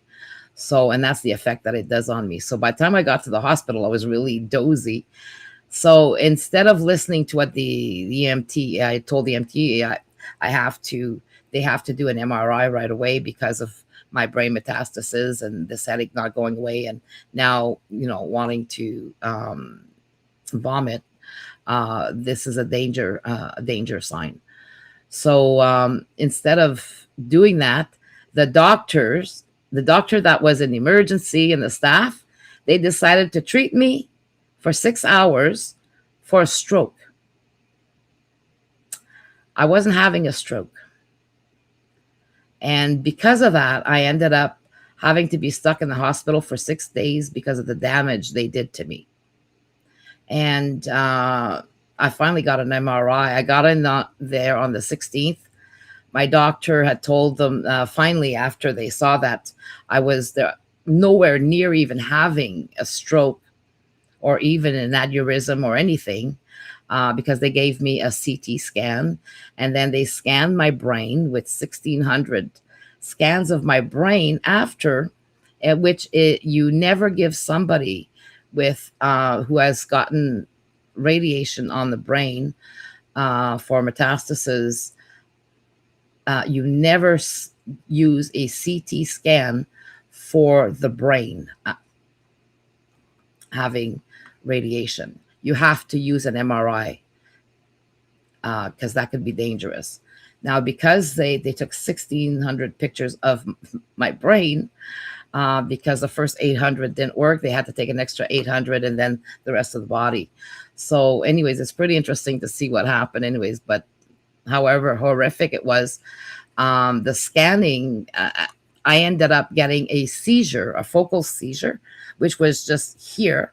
So, and that's the effect that it does on me. So by the time I got to the hospital, I was really dozy. So instead of listening to what the EMT, I told the EMT, they have to do an MRI right away because of my brain metastases and this headache not going away, and now, wanting to vomit. This is a danger sign. So instead of doing that, the doctor that was in emergency and the staff, they decided to treat me for 6 hours for a stroke. I wasn't having a stroke. And because of that, I ended up having to be stuck in the hospital for 6 days because of the damage they did to me. And I finally got an MRI. I got in there on the 16th. My doctor had told them finally, after they saw that I was there, nowhere near even having a stroke or even an aneurysm or anything, because they gave me a CT scan, and then they scanned my brain with 1,600 scans of my brain after, at which you never give somebody with who has gotten radiation on the brain for metastases. You never use a CT scan for the brain having radiation. You have to use an MRI because that could be dangerous. Now, because they took 1,600 pictures of my brain, because the first 800 didn't work, they had to take an extra 800 and then the rest of the body. So anyways, it's pretty interesting to see what happened anyways. But however horrific it was, the scanning, I ended up getting a seizure, a focal seizure, which was just here.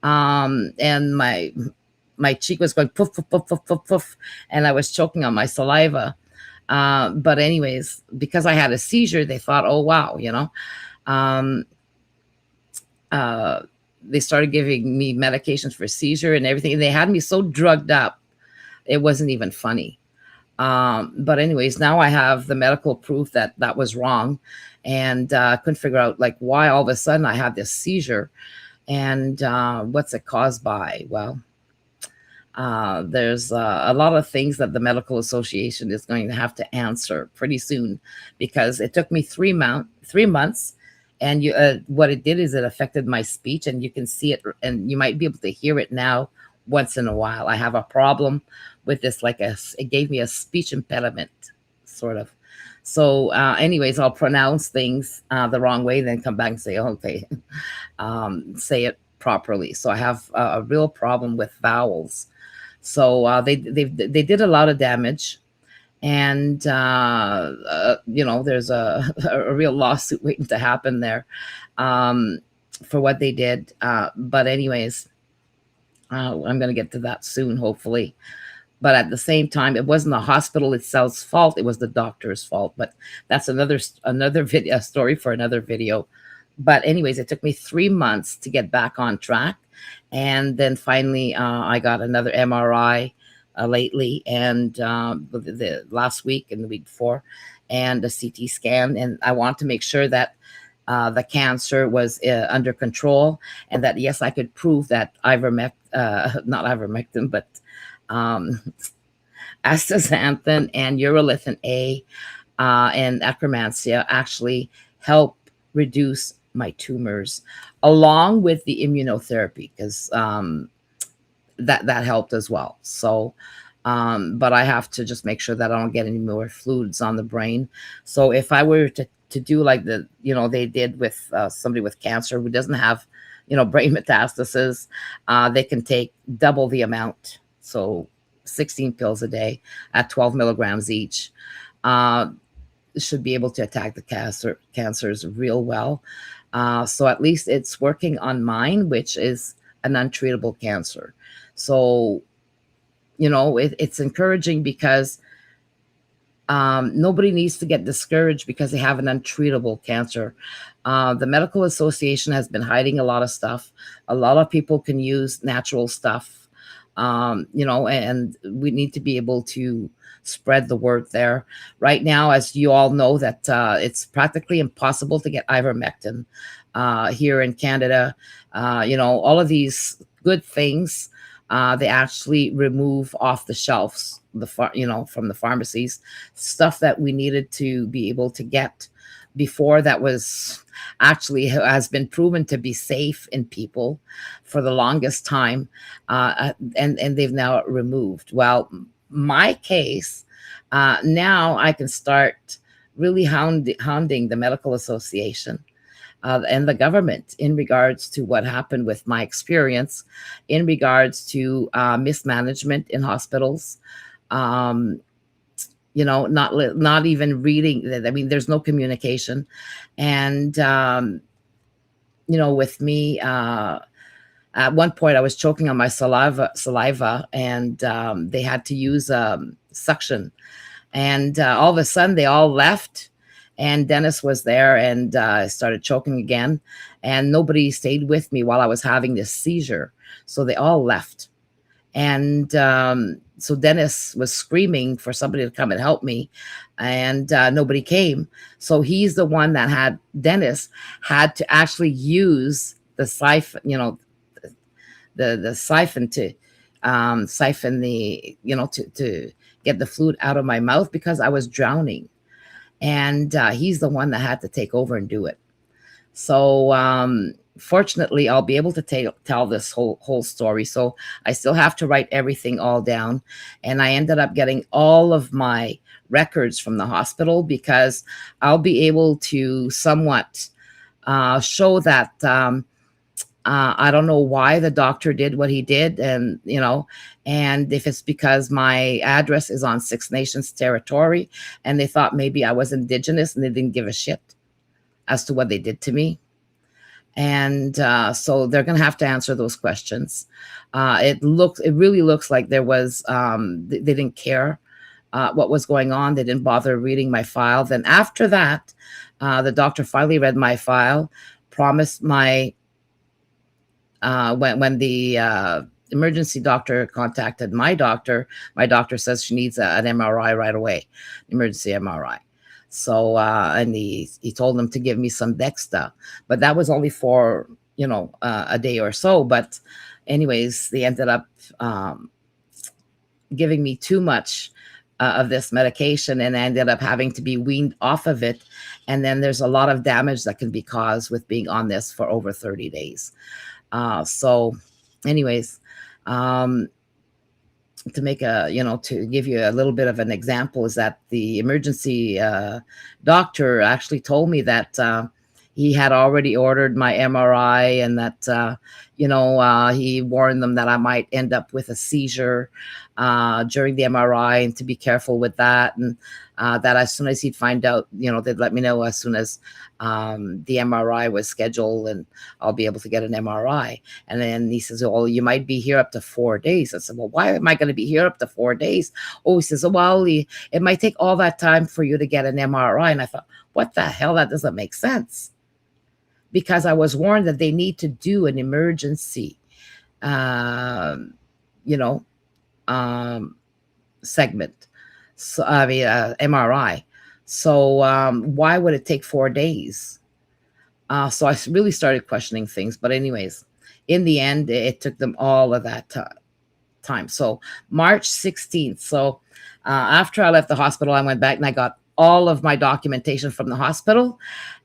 And my cheek was going poof, poof, poof, poof, poof, poof, and I was choking on my saliva. But anyways, because I had a seizure, they thought, oh wow, um, uh, they started giving me medications for seizure and everything. And they had me so drugged up, it wasn't even funny. But anyways, now I have the medical proof that that was wrong, and couldn't figure out like why all of a sudden I have this seizure, and what's it caused by? Well, there's a lot of things that the medical association is going to have to answer pretty soon, because it took me 3 months, and what it did is it affected my speech, and you can see it, and you might be able to hear it now once in a while. I have a problem with this, it gave me a speech impediment, sort of. So, anyways, I'll pronounce things the wrong way, then come back and say, okay, say it properly. So I have a real problem with vowels. So they did a lot of damage, and there's a real lawsuit waiting to happen there, for what they did. But anyways, I'm going to get to that soon, hopefully. But at the same time, it wasn't the hospital itself's fault; it was the doctor's fault. But that's another video, story for another video. But anyways, it took me 3 months to get back on track, and then finally I got another MRI lately, and the last week and the week before, and a CT scan, and I want to make sure that the cancer was under control, and that yes, I could prove that not ivermectin, but um, astaxanthin and urolithin A and acromantia actually help reduce my tumors, along with the immunotherapy, because that helped as well. So, but I have to just make sure that I don't get any more fluids on the brain. So if I were to do like they did with somebody with cancer who doesn't have, brain metastases, they can take double the amount. So 16 pills a day at 12 milligrams each. Should be able to attack the cancers real well. So at least it's working on mine, which is an untreatable cancer. So, it's encouraging, because nobody needs to get discouraged because they have an untreatable cancer. The medical association has been hiding a lot of stuff. A lot of people can use natural stuff, and we need to be able to spread the word there. Right now, as you all know, that it's practically impossible to get ivermectin here in Canada. All of these good things, they actually remove off the shelves, from the pharmacies, stuff that we needed to be able to get before, that was actually has been proven to be safe in people for the longest time, and they've now removed. Well, my case, now I can start really hounding the medical association and the government in regards to what happened with my experience, in regards to mismanagement in hospitals. Not even reading. I mean, there's no communication, and with me. At one point, I was choking on my saliva, and they had to use suction. And all of a sudden, they all left, and Dennis was there, and I started choking again. And nobody stayed with me while I was having this seizure, so they all left. And so Dennis was screaming for somebody to come and help me, and nobody came. So he's the one that Dennis had to actually use the siphon, the siphon to siphon to get the fluid out of my mouth, because I was drowning, and he's the one that had to take over and do it. So fortunately, I'll be able to tell this whole story. So I still have to write everything all down, and I ended up getting all of my records from the hospital, because I'll be able to somewhat show that I don't know why the doctor did what he did, and if it's because my address is on Six Nations territory, and they thought maybe I was Indigenous and they didn't give a shit. as to what they did to me. And so they're going to have to answer those questions. It really looks like there was, they didn't care what was going on. They didn't bother reading my file. Then after that, the doctor finally read my file, promised my, when the emergency doctor contacted my doctor says she needs an MRI right away, emergency MRI. So, and he told them to give me some Dexta, but that was only for, a day or so. But anyways, they ended up giving me too much of this medication, and I ended up having to be weaned off of it. And then there's a lot of damage that can be caused with being on this for over 30 days. So anyways, to make to give you a little bit of an example, is that the emergency doctor actually told me that he had already ordered my MRI, and that, he warned them that I might end up with a seizure during the MRI, and to be careful with that. And that as soon as he'd find out, they'd let me know as soon as the MRI was scheduled, and I'll be able to get an MRI. And then he says, "Well, you might be here up to 4 days." I said, "Well, why am I going to be here up to 4 days?" Oh, he says, "Well, it might take all that time for you to get an MRI." And I thought, what the hell? That doesn't make sense. Because I was warned that they need to do an emergency, you know, segment. So, I mean, MRI. So why would it take 4 days? So I really started questioning things. But anyways, in the end, it took them all of that time. So March 16th. So after I left the hospital, I went back and I got all of my documentation from the hospital.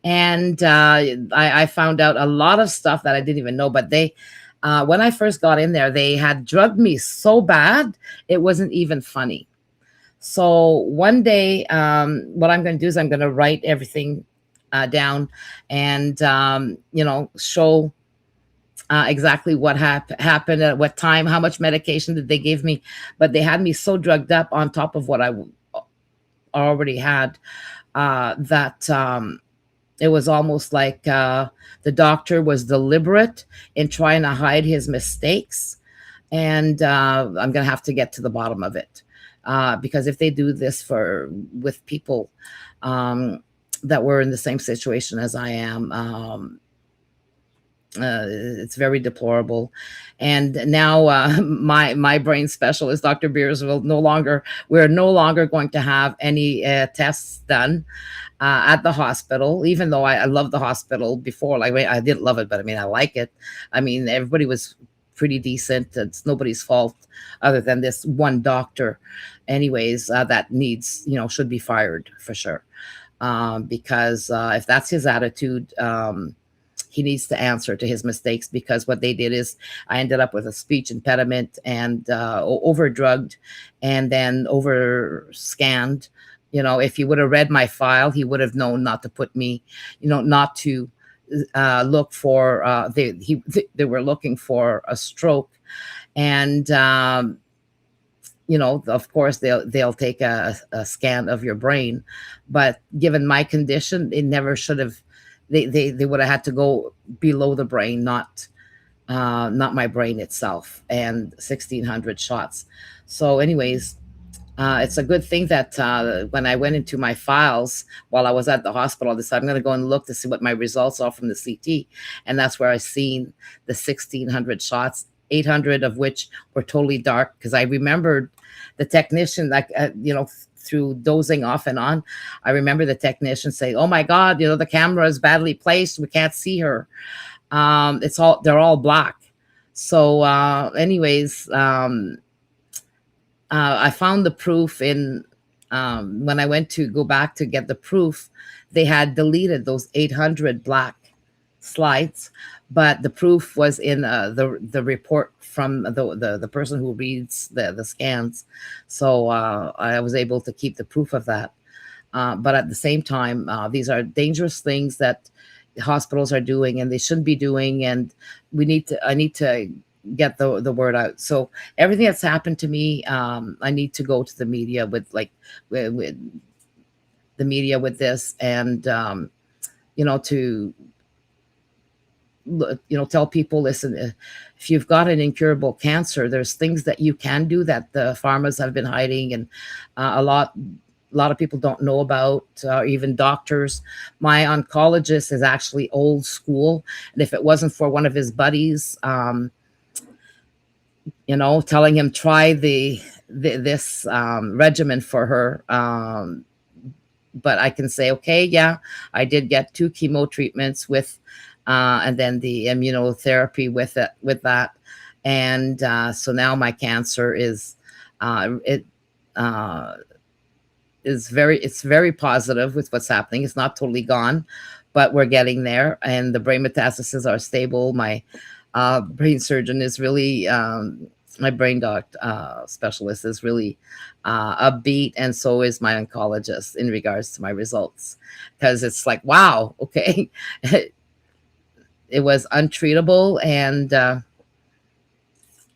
And I found out a lot of stuff that I didn't even know. But they, when I first got in there, they had drugged me so bad, it wasn't even funny. So one day, what I'm going to do is I'm going to write everything down, and, show exactly what happened, at what time, how much medication did they give me. But they had me so drugged up on top of what I already had, that it was almost like the doctor was deliberate in trying to hide his mistakes. And I'm going to have to get to the bottom of it, because if they do this with people that were in the same situation as I am, it's very deplorable. And now my brain specialist, Dr. Beers, we're no longer going to have any tests done at the hospital, even though I love the hospital before. Like, I didn't love it, but I mean, I like it. I mean, everybody was pretty decent. It's nobody's fault other than this one doctor. Anyways, that should be fired for sure. Because if that's his attitude, he needs to answer to his mistakes, because what they did is I ended up with a speech impediment, and over-drugged, and then over-scanned. If he would have read my file, he would have known not to put me, not to look for, they were looking for a stroke. And, of course, they'll take a scan of your brain. But given my condition, it never should have. They would have had to go below the brain, not my brain itself. And 1,600 shots. So, anyways, it's a good thing that when I went into my files while I was at the hospital, I decided I'm going to go and look to see what my results are from the CT. And that's where I seen the 1,600 shots, 800 of which were totally dark, because I remembered the technician, like, through dozing off and on, I remember the technician saying, "Oh my God, the camera is badly placed. We can't see her." They're all black. So, anyways, I found the proof in, when I went to go back to get the proof, they had deleted those 800 black slides, but the proof was in the report from the person who reads the scans. So I was able to keep the proof of that. But at the same time, these are dangerous things that hospitals are doing, and they shouldn't be doing. And I need to get the word out. So everything that's happened to me, I need to go to the media with the media with this, and to tell people, listen, if you've got an incurable cancer, there's things that you can do that the pharmas have been hiding, and a lot of people don't know about, even doctors. My oncologist is actually old school, and if it wasn't for one of his buddies, telling him try this regimen for her, but I can say, okay, yeah, I did get 2 chemo treatments with, and then the immunotherapy with that, and so now my cancer is, it it's very positive with what's happening. It's not totally gone, but we're getting there, and the brain metastases are stable. My brain surgeon is really, my brain doc specialist is really upbeat, and so is my oncologist in regards to my results, because it's like, wow, okay, it was untreatable, and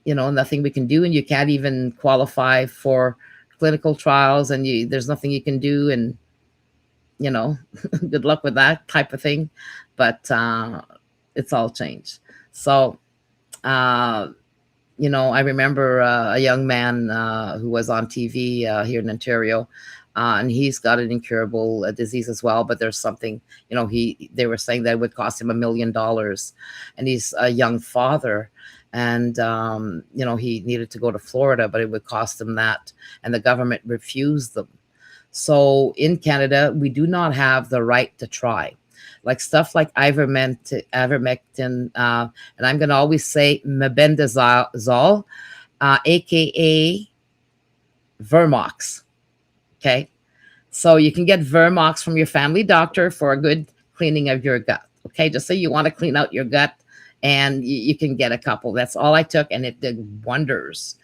nothing we can do, and you can't even qualify for clinical trials, and there's nothing you can do, and good luck with that type of thing. But it's all changed. So I remember a young man who was on TV here in Ontario, and he's got an incurable disease as well. But there's something, they were saying that it would cost him $1 million, and he's a young father, and he needed to go to Florida, but it would cost him that, and the government refused them. So in Canada, we do not have the right to try. Like stuff like ivermectin, and I'm going to always say mebendazole, aka Vermox. Okay, so you can get Vermox from your family doctor for a good cleaning of your gut. Okay, just say you want to clean out your gut, and you can get a couple. That's all I took, and it did wonders.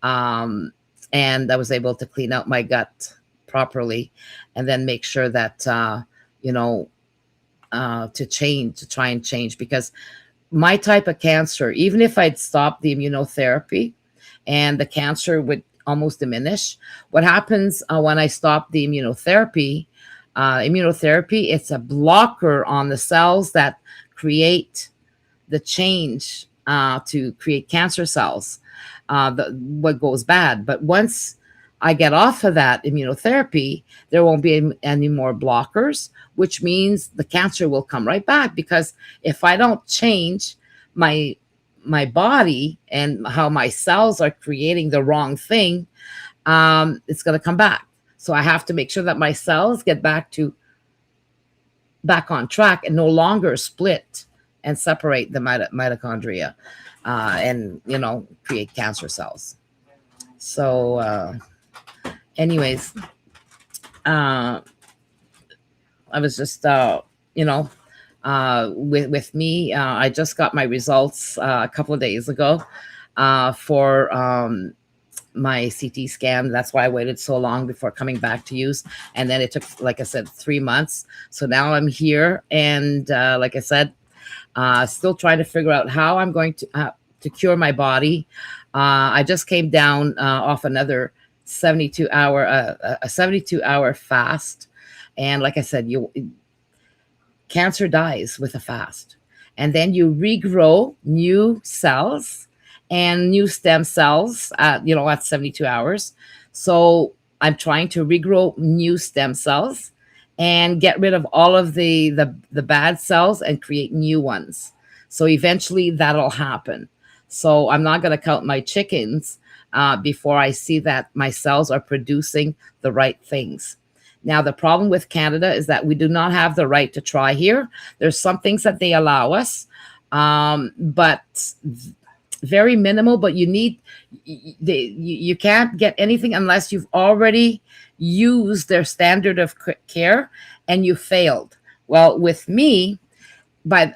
And I was able to clean out my gut properly, and then make sure that to try and change, because my type of cancer, even if I'd stopped the immunotherapy and the cancer would almost diminish, what happens when I stop the immunotherapy, it's a blocker on the cells that create the change to create cancer cells, what goes bad. But once I get off of that immunotherapy, there won't be any more blockers, which means the cancer will come right back. Because if I don't change my body and how my cells are creating the wrong thing, it's going to come back. So I have to make sure that my cells get back on track and no longer split and separate the mitochondria, and create cancer cells. So anyways, I was just with me, I just got my results a couple of days ago for my CT scan. That's why I waited so long before coming back to use, and then it took, like I said, 3 months. So now I'm here, and like I said, still trying to figure out how I'm going to cure my body. I just came down off another 72-hour fast, and like I said, cancer dies with a fast, and then you regrow new cells and new stem cells at 72 hours. So I'm trying to regrow new stem cells and get rid of all of the bad cells and create new ones. So eventually that'll happen. So I'm not going to count my chickens before I see that my cells are producing the right things. Now, the problem with Canada is that we do not have the right to try here. There's some things that they allow us, but very minimal. But you can't get anything unless you've already used their standard of care and you failed. Well, with me, by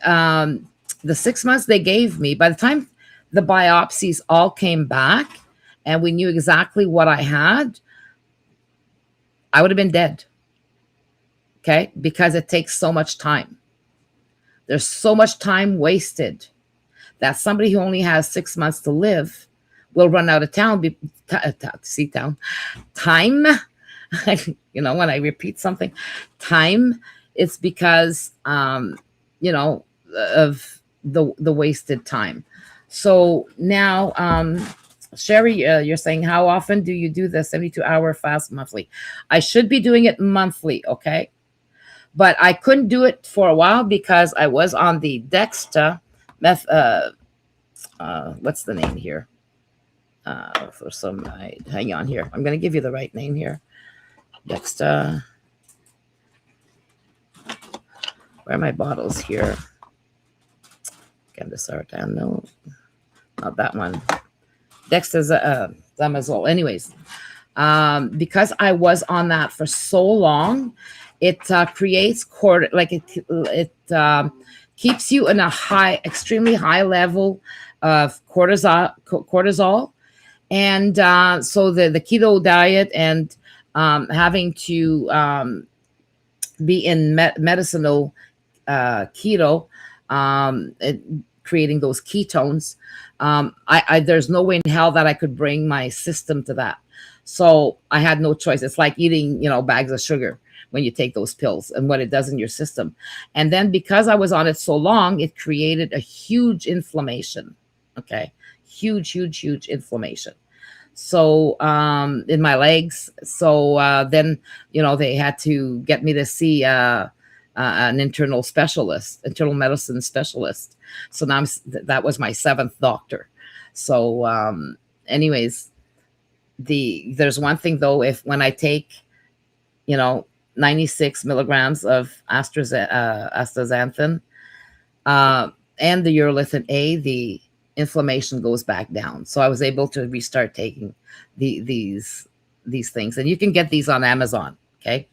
the 6 months they gave me, by the time the biopsies all came back and we knew exactly what I had, I would have been dead. Okay? Because it takes so much time. There's so much time wasted that somebody who only has 6 months to live will run out of time. When I repeat something, time it's because, you know, of the wasted time. So now, Sherry, you're saying, how often do you do the 72-hour fast monthly? I should be doing it monthly, okay? But I couldn't do it for a while because I was on the Dexta what's the name here? For some, hang on here. I'm going to give you the right name here. Dexta. Where are my bottles here? Gandasartan, no, not that one. Dexta's Zamazole. Anyways, because I was on that for so long, it creates it keeps you in a extremely high level of cortisol, and so the keto diet and having to be in medicinal keto, creating those ketones. There's no way in hell that I could bring my system to that. So I had no choice. It's like eating, bags of sugar when you take those pills and what it does in your system. And then because I was on it so long, it created a huge inflammation. Okay. Huge inflammation. So in my legs. So then, they had to get me to see an internal medicine specialist. So now that was my 7th doctor. So anyways, there's one thing though, when I take 96 milligrams of astaxanthin and the urolithin A, the inflammation goes back down. So I was able to restart taking these things, and you can get these on Amazon. Okay.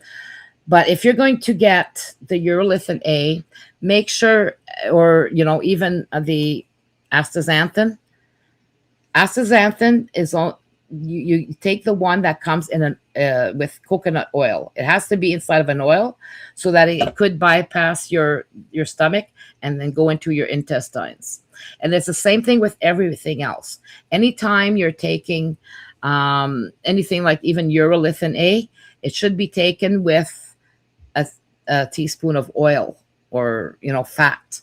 But if you're going to get the urolithin A, make sure, or, even the astaxanthin is on, you take the one that comes in with coconut oil. It has to be inside of an oil so that it could bypass your stomach and then go into your intestines. And it's the same thing with everything else. Anytime you're taking anything like even urolithin A, it should be taken with a teaspoon of oil or fat,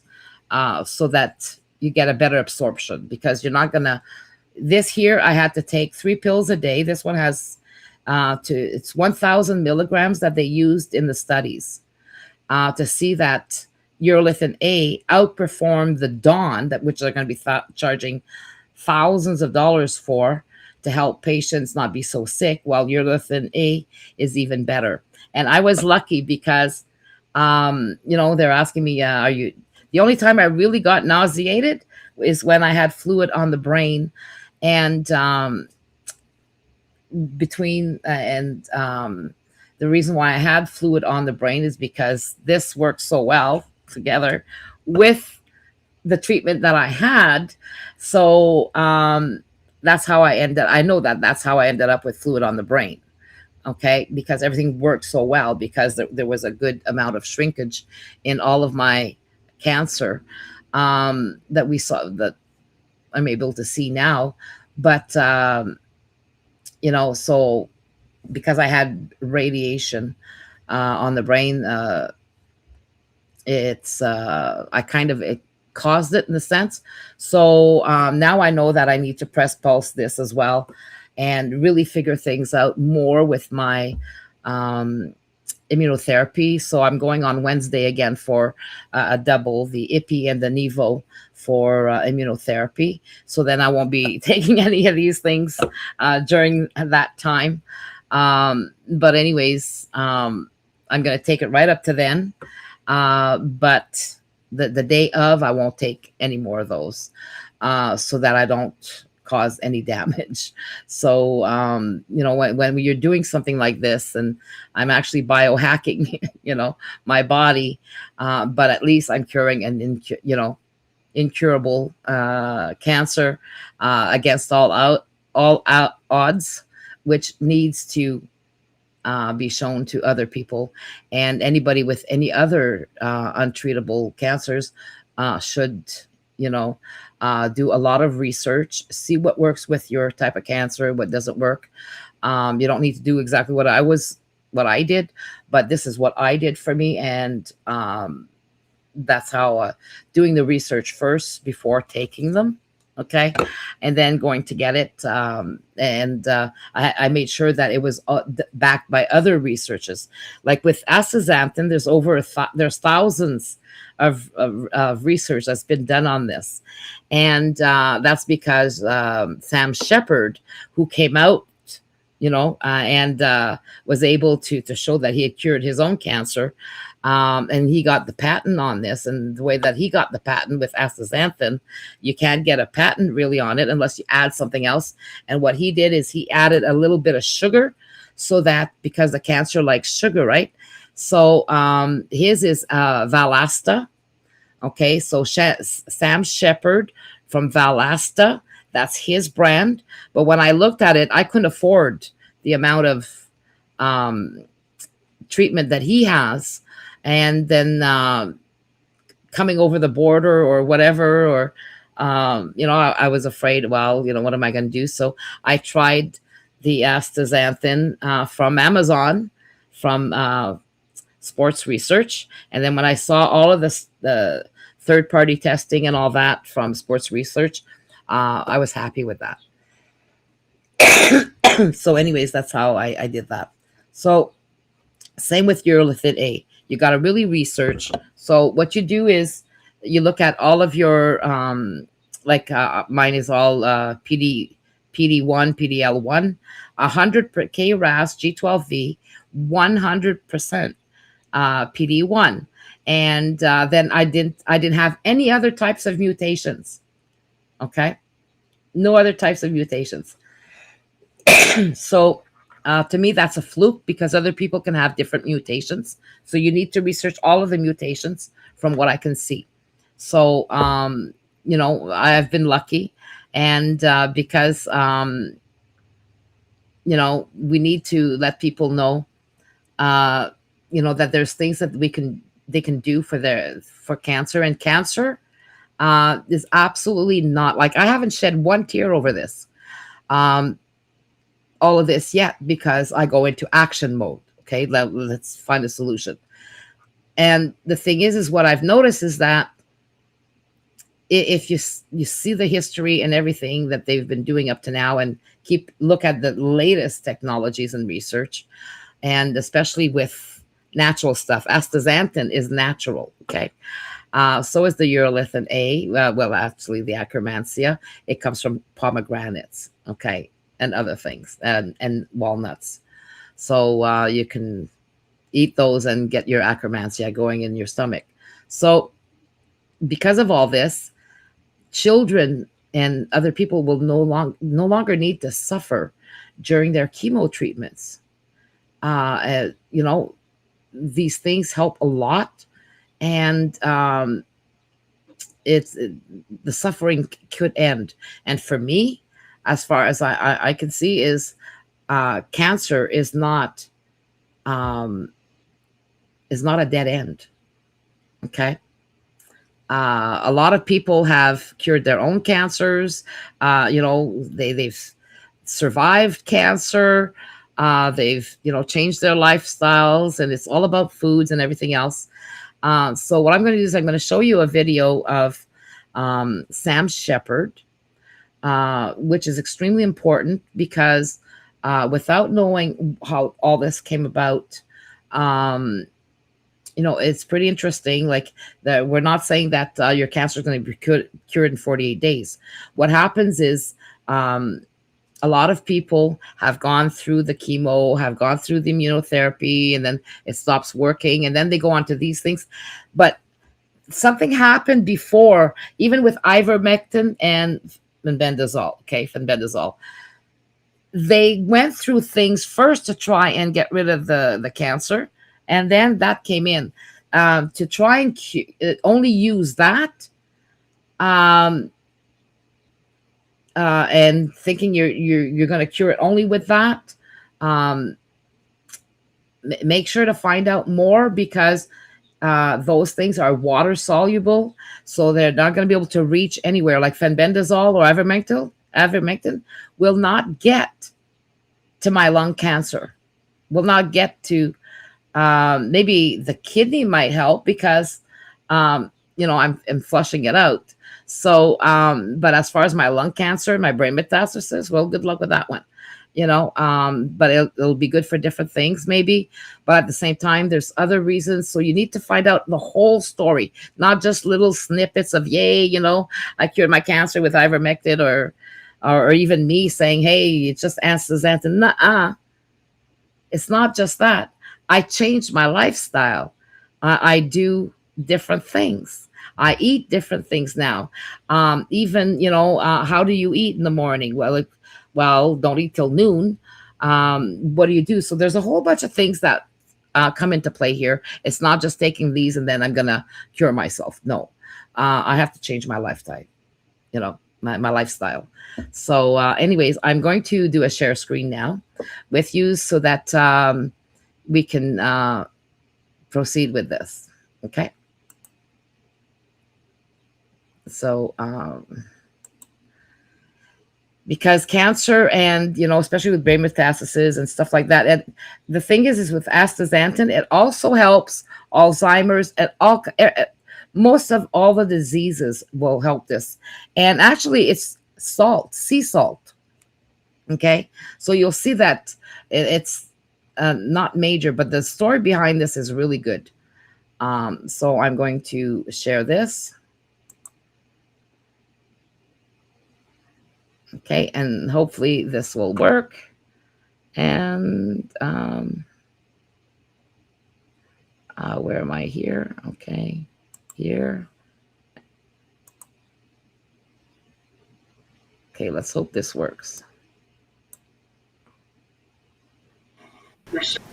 so that you get a better absorption, because you're not gonna. This here, I had to take 3 pills a day. This one has it's 1,000 milligrams that they used in the studies to see that urolithin A outperformed the Dawn, which they're going to be charging thousands of dollars for, to help patients not be so sick, while urolithin A is even better. And I was lucky because, they're asking me, are you, the only time I really got nauseated is when I had fluid on the brain. And the reason why I had fluid on the brain is because this worked so well together with the treatment that I had. So that's how I know that's how I ended up with fluid on the brain. Okay, because everything worked so well, because there was a good amount of shrinkage in all of my cancer that we saw, that I'm able to see now. But so because I had radiation on the brain, it caused it in a sense. So now I know that I need to press pulse this as well, and really figure things out more with my immunotherapy. So I'm going on Wednesday again for a double, the IPI and the Nivo, for immunotherapy. So then I won't be taking any of these things during that time. But anyways, I'm going to take it right up to then. But the day of, I won't take any more of those, so that I don't cause any damage. So when you're doing something like this, and I'm actually biohacking my body, but at least I'm curing an incurable cancer against all odds, which needs to be shown to other people. And anybody with any other untreatable cancers should do a lot of research, see what works with your type of cancer, what doesn't work. You don't need to do exactly what I was what I did, but this is what I did for me. And that's how doing the research first before taking them. Okay. And then going to get it. And I made sure that it was backed by other researches. Like with astaxanthin, there's there's thousands of research that's been done on this. And that's because Sam Shepard, who came out, and was able to show that he had cured his own cancer. And he got the patent on this. And the way that he got the patent with astaxanthin, you can't get a patent really on it unless you add something else. And what he did is he added a little bit of sugar, so that, because the cancer likes sugar, right? So his is Valasta. Okay, so Sam Shepard from Valasta, that's his brand. But when I looked at it, I couldn't afford the amount of treatment that he has. And then coming over the border or whatever, or, I was afraid, well, what am I going to do? So I tried the astaxanthin from Amazon, from Sports Research. And then when I saw all of the third-party testing and all that from Sports Research, I was happy with that. So anyways, that's how I did that. So same with urolithin A. You got to really research. So what you do is you look at all of your, mine is all PD1, PDL1, 100 KRAS-G12V, 100% PD1. And then I didn't have any other types of mutations. Okay. No other types of mutations. So to me, that's a fluke, because other people can have different mutations. So you need to research all of the mutations from what I can see. So, I've been lucky. And because, we need to let people know, that there's things that they can do for cancer. And cancer is absolutely not, like, I haven't shed one tear over this. All of this yet, because I go into action mode. Okay, let's find a solution. And the thing is what I've noticed is that if you see the history and everything that they've been doing up to now, and look at the latest technologies and research, and especially with natural stuff, astaxanthin is natural. Okay. So is the urolithin A. Well, actually, the Akkermansia, it comes from pomegranates. Okay. And other things, and walnuts. So you can eat those and get your Akkermansia going in your stomach. So because of all this, children and other people will no longer need to suffer during their chemo treatments. These things help a lot. And the suffering could end. And for me, as far as I can see, is cancer is not a dead end. Okay. A lot of people have cured their own cancers. They've survived cancer. They've changed their lifestyles, and it's all about foods and everything else. So what I'm going to do is I'm going to show you a video of Sam Shepard, which is extremely important, because without knowing how all this came about, it's pretty interesting. Like, that we're not saying that your cancer is going to be cured in 48 days. What happens is a lot of people have gone through the chemo, have gone through the immunotherapy, and then it stops working, and then they go on to these things. But something happened before, even with ivermectin and fenbendazole. Okay, fenbendazole. They went through things first to try and get rid of the cancer, and then that came in to try and only use that, and thinking you're going to cure it only with that. Make sure to find out more, because those things are water soluble, so they're not going to be able to reach anywhere. Like fenbendazole or ivermectin will not get to my lung cancer. will not get to. Maybe the kidney might help because, I'm flushing it out. So, but as far as my lung cancer, my brain metastasis, well, good luck with that one. But it'll be good for different things, maybe. But at the same time, there's other reasons. So you need to find out the whole story, not just little snippets of, yay, I cured my cancer with ivermectin, or even me saying, hey, it's just astaxanthin. Nuh-uh. It's not just that. I changed my lifestyle. I do different things. I eat different things now. Even, how do you eat in the morning? Well, don't eat till noon. What do you do? So there's a whole bunch of things that come into play here. It's not just taking these and then I'm going to cure myself. No, I have to change my lifestyle, my lifestyle. So anyways, I'm going to do a share screen now with you so that we can proceed with this. Okay. So because cancer and, especially with brain metastases and stuff like that. And the thing is with astaxanthin, it also helps Alzheimer's and most of all the diseases will help this. And actually it's salt, sea salt. Okay. So you'll see that it's not major, but the story behind this is really good. So I'm going to share this. Okay, and hopefully this will work. And where am I here? Okay, here. Okay, let's hope this works.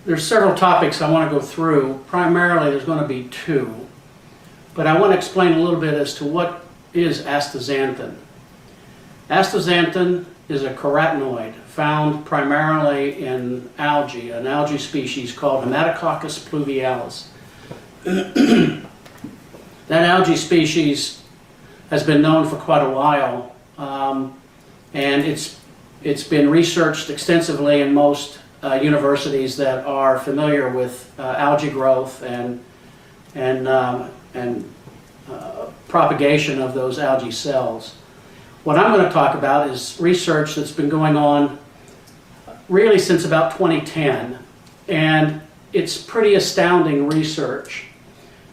There's several topics I want to go through. Primarily, there's going to be two. But I want to explain a little bit as to what is astaxanthin. Astaxanthin is a carotenoid found primarily in algae, an algae species called Hematococcus pluvialis. That algae species has been known for quite a while, and it's been researched extensively in most universities that are familiar with algae growth and propagation of those algae cells. What I'm going to talk about is research that's been going on really since about 2010, and it's pretty astounding research.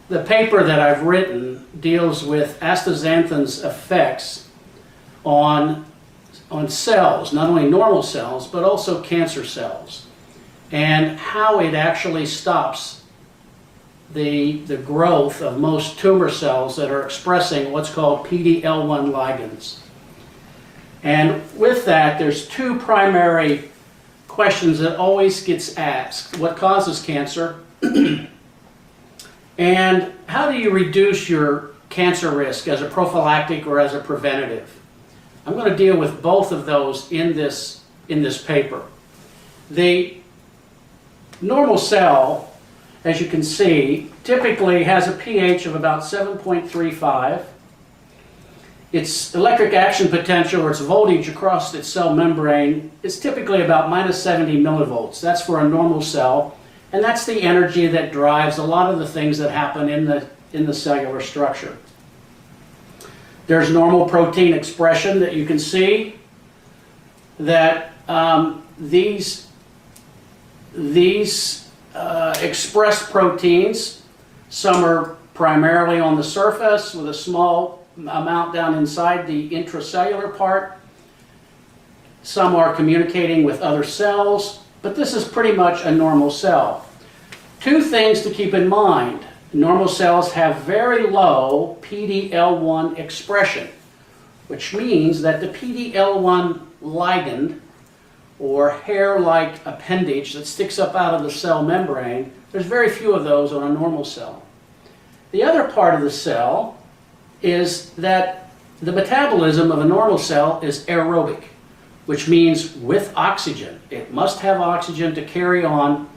The paper that I've written deals with astaxanthin's effects on cells, not only normal cells, but also cancer cells, and how it actually stops the growth of most tumor cells that are expressing what's called PD-L1 ligands. And with that, there's two primary questions that always gets asked. What causes cancer? And how do you reduce your cancer risk as a prophylactic or as a preventative? I'm going to deal with both of those in this paper. The normal cell, as you can see, typically has a pH of about 7.35. Its electric action potential, or its voltage across its cell membrane, is typically about minus 70 millivolts. That's for a normal cell, and that's the energy that drives a lot of the things that happen in the cellular structure. There's normal protein expression that you can see, that these expressed proteins, some are primarily on the surface with a small amount down inside the intracellular part. Some are communicating with other cells, but this is pretty much a normal cell. Two things to keep in mind. Normal cells have very low PD-L1 expression, which means that the PD-L1 ligand, or hair-like appendage that sticks up out of the cell membrane, there's very few of those on a normal cell. The other part of the cell is that the metabolism of a normal cell is aerobic, which means with oxygen. It must have oxygen to carry on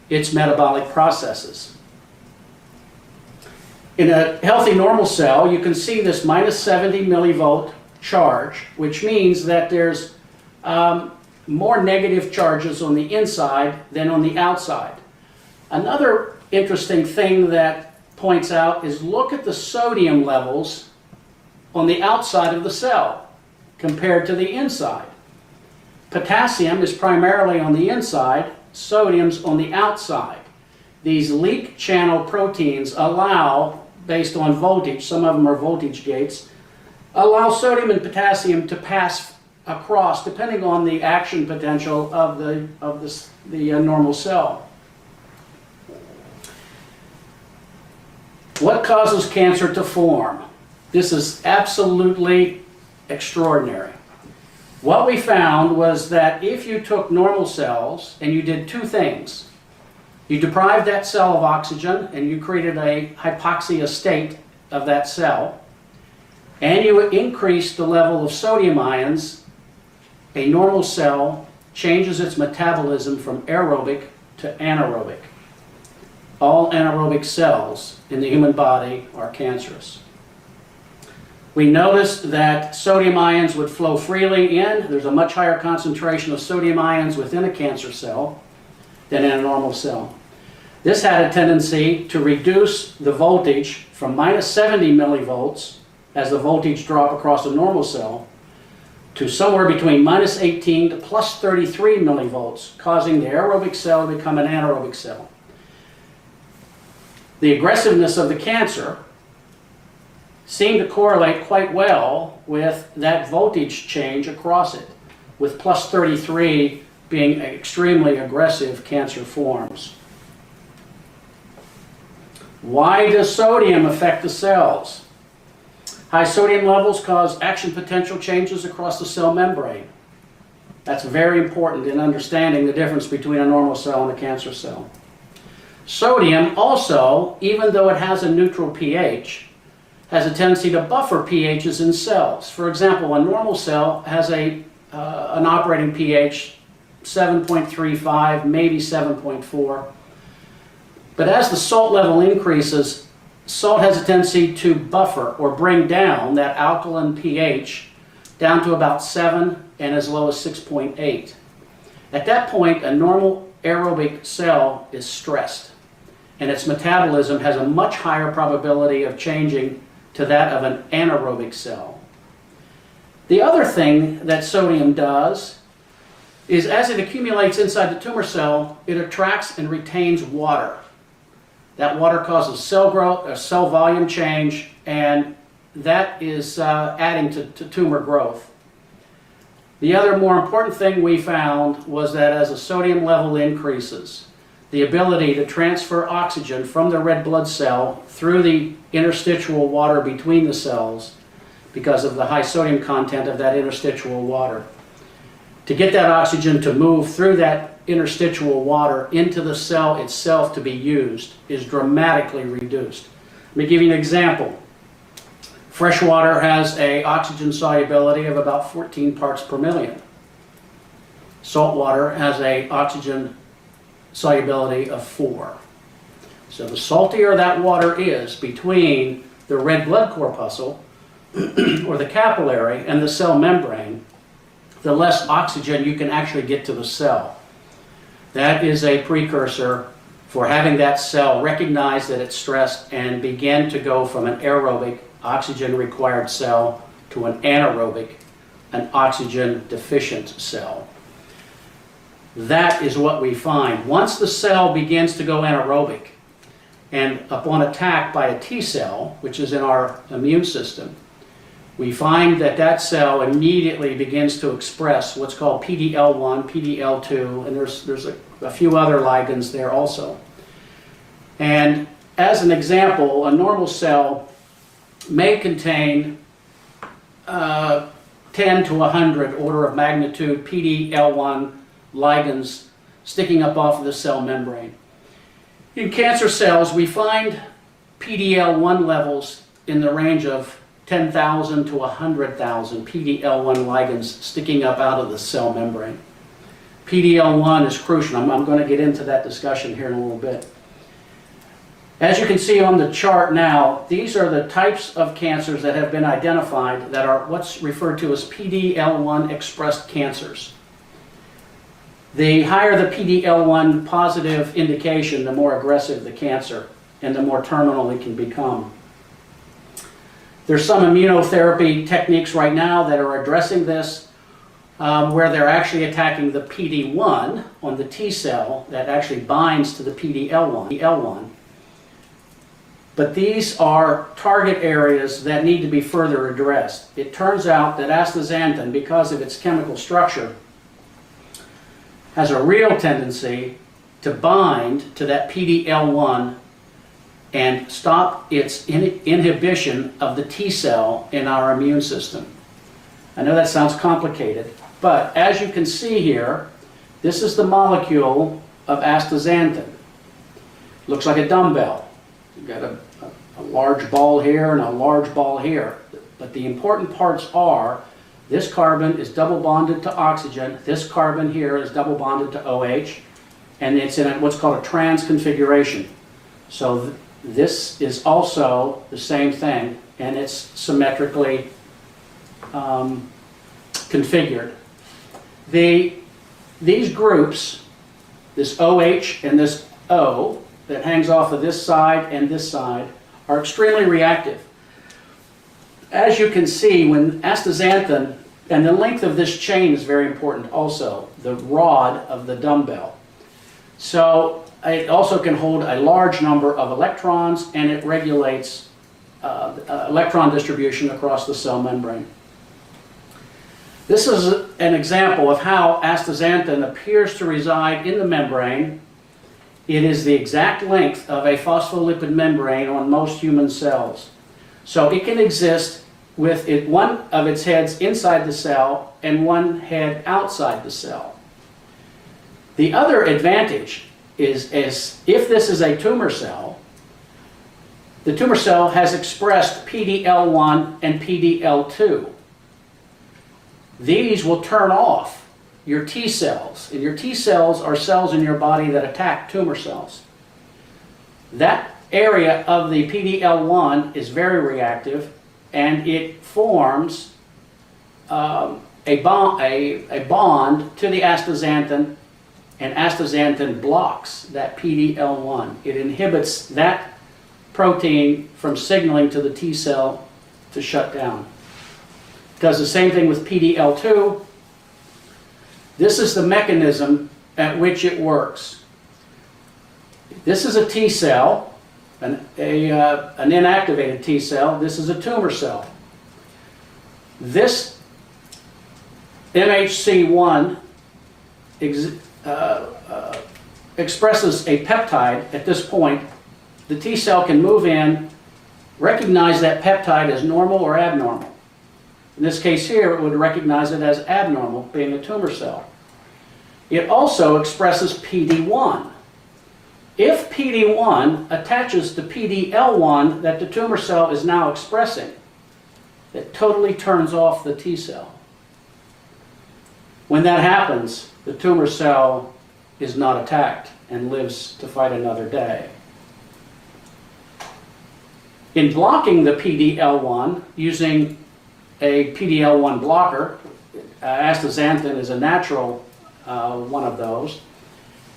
its metabolic processes. In a healthy normal cell, you can see this minus 70 millivolt charge, which means that there's more negative charges on the inside than on the outside. Another interesting thing that points out is look at the sodium levels on the outside of the cell compared to the inside. Potassium is primarily on the inside, sodium's on the outside. These leak channel proteins allow, based on voltage, some of them are voltage gates, allow sodium and potassium to pass across depending on the action potential of the normal cell. What causes cancer to form? This is absolutely extraordinary. What we found was that if you took normal cells and you did two things, you deprived that cell of oxygen and you created a hypoxia state of that cell, and you increased the level of sodium ions, a normal cell changes its metabolism from aerobic to anaerobic. All anaerobic cells in the human body are cancerous. We noticed that sodium ions would flow freely in. There's a much higher concentration of sodium ions within a cancer cell than in a normal cell. This had a tendency to reduce the voltage from minus 70 millivolts as the voltage drop across a normal cell to somewhere between minus 18 to plus 33 millivolts, causing the aerobic cell to become an anaerobic cell. The aggressiveness of the cancer seemed to correlate quite well with that voltage change across it, with plus 33 being extremely aggressive cancer forms. Why does sodium affect the cells? High sodium levels cause action potential changes across the cell membrane. That's very important in understanding the difference between a normal cell and a cancer cell. Sodium also, even though it has a neutral pH, has a tendency to buffer pHs in cells. For example, a normal cell has an operating pH 7.35, maybe 7.4. But as the salt level increases, salt has a tendency to buffer or bring down that alkaline pH down to about 7 and as low as 6.8. At that point, a normal aerobic cell is stressed, and its metabolism has a much higher probability of changing to that of an anaerobic cell. The other thing that sodium does is as it accumulates inside the tumor cell, it attracts and retains water. That water causes cell growth, cell volume change, and that is adding to tumor growth. The other more important thing we found was that as the sodium level increases, the ability to transfer oxygen from the red blood cell through the interstitial water between the cells, because of the high sodium content of that interstitial water, to get that oxygen to move through that interstitial water into the cell itself to be used is dramatically reduced. Let me give you an example. Fresh water has an oxygen solubility of about 14 parts per million. Salt water has an oxygen solubility of 4. So the saltier that water is between the red blood corpuscle or the capillary and the cell membrane, the less oxygen you can actually get to the cell. That is a precursor for having that cell recognize that it's stressed and begin to go from an aerobic oxygen required cell to an anaerobic, an oxygen deficient cell. That is what we find. Once the cell begins to go anaerobic, and upon attack by a T cell, which is in our immune system, we find that that cell immediately begins to express what's called PD-L1, PD-L2, and there's a few other ligands there also. And as an example, a normal cell may contain 10 to 100 order of magnitude PD-L1 ligands sticking up off of the cell membrane. In cancer cells, we find PD-L1 levels in the range of 10,000 to 100,000 PD-L1 ligands sticking up out of the cell membrane. PD-L1 is crucial. I'm going to get into that discussion here in a little bit. As you can see on the chart now, these are the types of cancers that have been identified that are what's referred to as PD-L1 expressed cancers. The higher the PD-L1 positive indication, the more aggressive the cancer and the more terminal it can become. There's some immunotherapy techniques right now that are addressing this, where they're actually attacking the PD-1 on the T cell that actually binds to the PD-L1. But these are target areas that need to be further addressed. It turns out that astaxanthin, because of its chemical structure, has a real tendency to bind to that PD-L1 and stop its inhibition of the T cell in our immune system. I know that sounds complicated, but as you can see here, this is the molecule of astaxanthin. Looks like a dumbbell. You've got a large ball here and a large ball here. But the important parts are, this carbon is double bonded to oxygen, this carbon here is double bonded to OH, and it's in what's called a trans configuration. So this is also the same thing, and it's symmetrically configured. These groups, this OH and this O, that hangs off of this side and this side, are extremely reactive. As you can see, when astaxanthin, and the length of this chain is very important also, the rod of the dumbbell. So it also can hold a large number of electrons, and it regulates electron distribution across the cell membrane. This is an example of how astaxanthin appears to reside in the membrane. It is the exact length of a phospholipid membrane on most human cells. So it can exist with one of its heads inside the cell and one head outside the cell. The other advantage is if this is a tumor cell, the tumor cell has expressed PD-L1 and PD-L2. These will turn off your T cells, and your T cells are cells in your body that attack tumor cells. That area of the PD-L1 is very reactive, and it forms a bond to the astaxanthin, and astaxanthin blocks that PD-L1. It inhibits that protein from signaling to the T cell to shut down. It does the same thing with PD-L2. This is the mechanism at which it works. This is a T cell, an inactivated T cell. This is a tumor cell. This MHC1 expresses a peptide at this point. The T cell can move in, recognize that peptide as normal or abnormal. In this case here, it would recognize it as abnormal, being a tumor cell. It also expresses PD-1. If PD-1 attaches to PD-L1 that the tumor cell is now expressing, it totally turns off the T cell. When that happens, the tumor cell is not attacked and lives to fight another day. In blocking the PD-L1 using a PD-L1 blocker, astaxanthin is a natural one of those.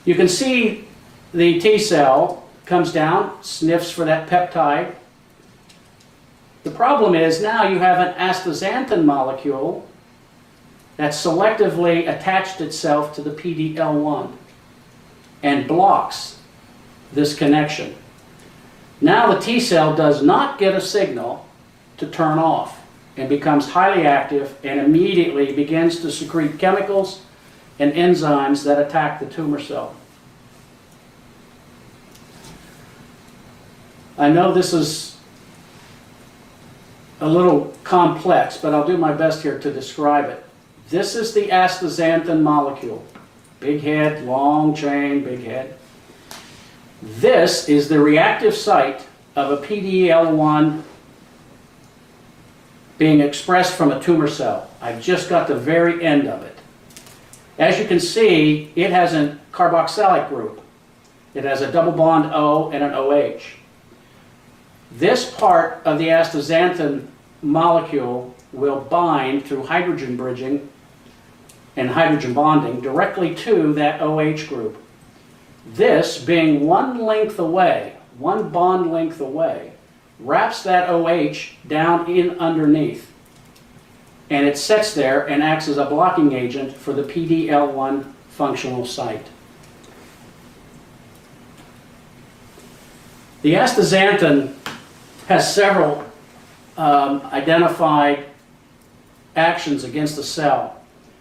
You can see the T cell comes down, sniffs for that peptide. The problem is now you have an astaxanthin molecule that selectively attached itself to the PD-L1 and blocks this connection. Now the T cell does not get a signal to turn off and becomes highly active and immediately begins to secrete chemicals and enzymes that attack the tumor cell. I know this is a little complex, but I'll do my best here to describe it. This is the astaxanthin molecule. Big head, long chain, big head. This is the reactive site of a PD-L1 being expressed from a tumor cell. I've just got the very end of it. As you can see, it has a carboxylic group. It has a double bond O and an OH. This part of the astaxanthin molecule will bind through hydrogen bridging and hydrogen bonding directly to that OH group. This, being one length away, one bond length away, wraps that OH down in underneath. And it sits there and acts as a blocking agent for the PD-L1 functional site. The astaxanthin has several identified actions against the cell.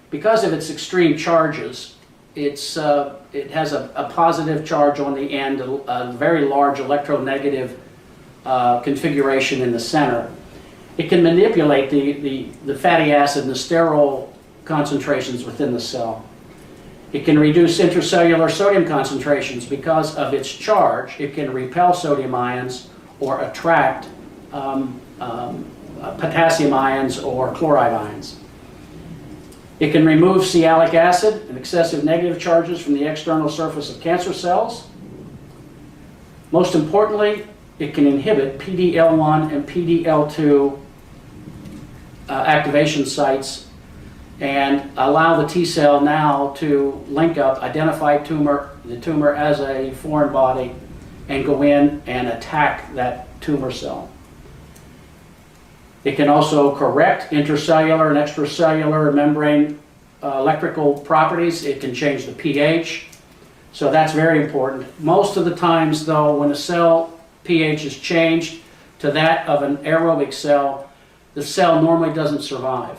Because of its extreme charges, it has a positive charge on the end, a very large electronegative configuration in the center. It can manipulate the fatty acid and the sterol concentrations within the cell. It can reduce intracellular sodium concentrations because of its charge. It can repel sodium ions or attract potassium ions or chloride ions. It can remove sialic acid and excessive negative charges from the external surface of cancer cells. Most importantly, it can inhibit PD-L1 and PD-L2 activation sites and allow the T cell now to link up, identify the tumor as a foreign body, and go in and attack that tumor cell. It can also correct intracellular and extracellular membrane electrical properties. It can change the pH, so that's very important. Most of the times, though, when a cell pH is changed to that of an aerobic cell, the cell normally doesn't survive.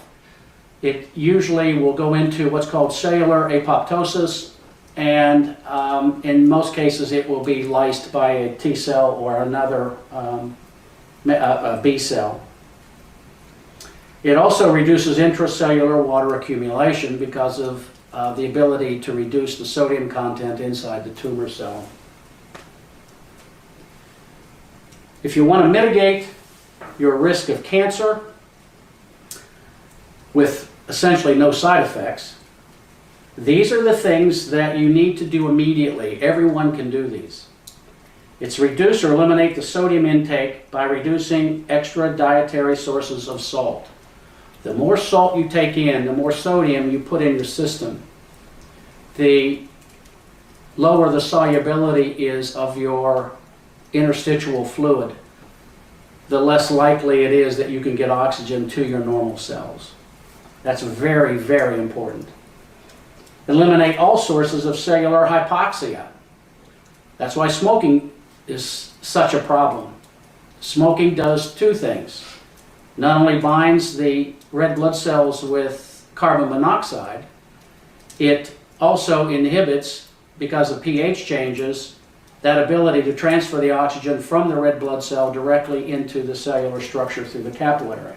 It usually will go into what's called cellular apoptosis, and in most cases it will be lysed by a T cell or another a B cell. It also reduces intracellular water accumulation because of the ability to reduce the sodium content inside the tumor cell. If you want to mitigate your risk of cancer with essentially no side effects, these are the things that you need to do immediately. Everyone can do these. It's reduce or eliminate the sodium intake by reducing extra dietary sources of salt. The more salt you take in, the more sodium you put in your system, the lower the solubility is of your interstitial fluid, the less likely it is that you can get oxygen to your normal cells. That's very, very important. Eliminate all sources of cellular hypoxia. That's why smoking is such a problem. Smoking does two things. Not only binds the red blood cells with carbon monoxide, it also inhibits, because of pH changes, that ability to transfer the oxygen from the red blood cell directly into the cellular structure through the capillary.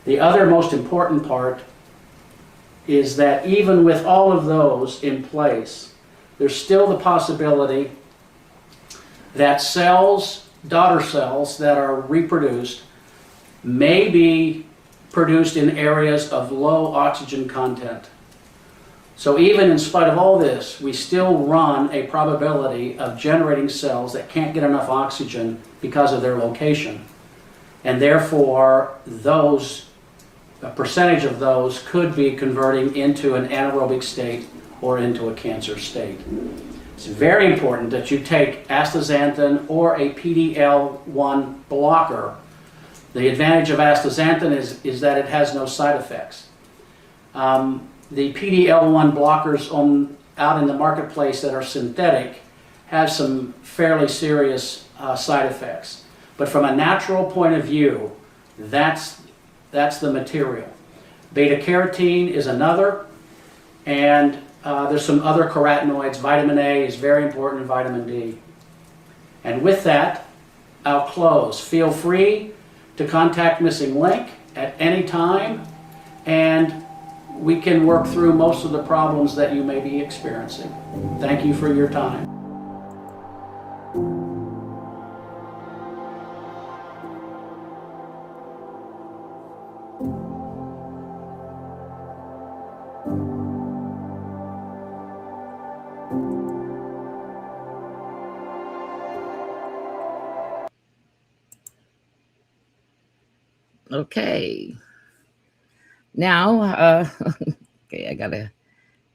The other most important part is that even with all of those in place, there's still the possibility that cells, daughter cells that are reproduced, may be produced in areas of low oxygen content. So even in spite of all this, we still run a probability of generating cells that can't get enough oxygen because of their location. And therefore, a percentage of those could be converting into an anaerobic state or into a cancer state. It's very important that you take astaxanthin or a PD-L1 blocker. The advantage of astaxanthin is that it has no side effects. The PD-L1 blockers out in the marketplace that are synthetic have some fairly serious side effects. But from a natural point of view, that's the material. Beta-carotene is another, and there's some other carotenoids. Vitamin A is very important, vitamin D. And with that, I'll close. Feel free to contact Missing Link at any time, and we can work through most of the problems that you may be experiencing. Thank you for your time. Okay. Now, Okay, I gotta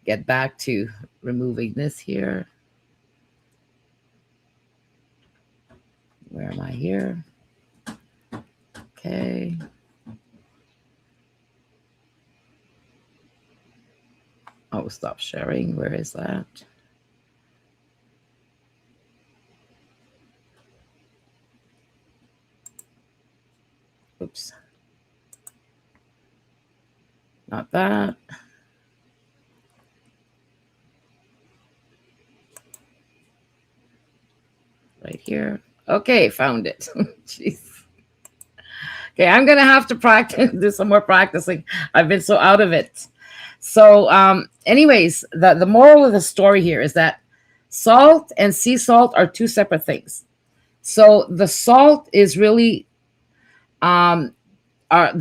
get back to removing this here. Where am I here? Okay. Oh, stop sharing. Where is that? Oops. Not that. Right here. Okay, found it. Jeez. Okay, I'm gonna have to practice, do some more practicing. I've been so out of it. So, anyways, the moral of the story here is that salt and sea salt are two separate things. So the salt is really the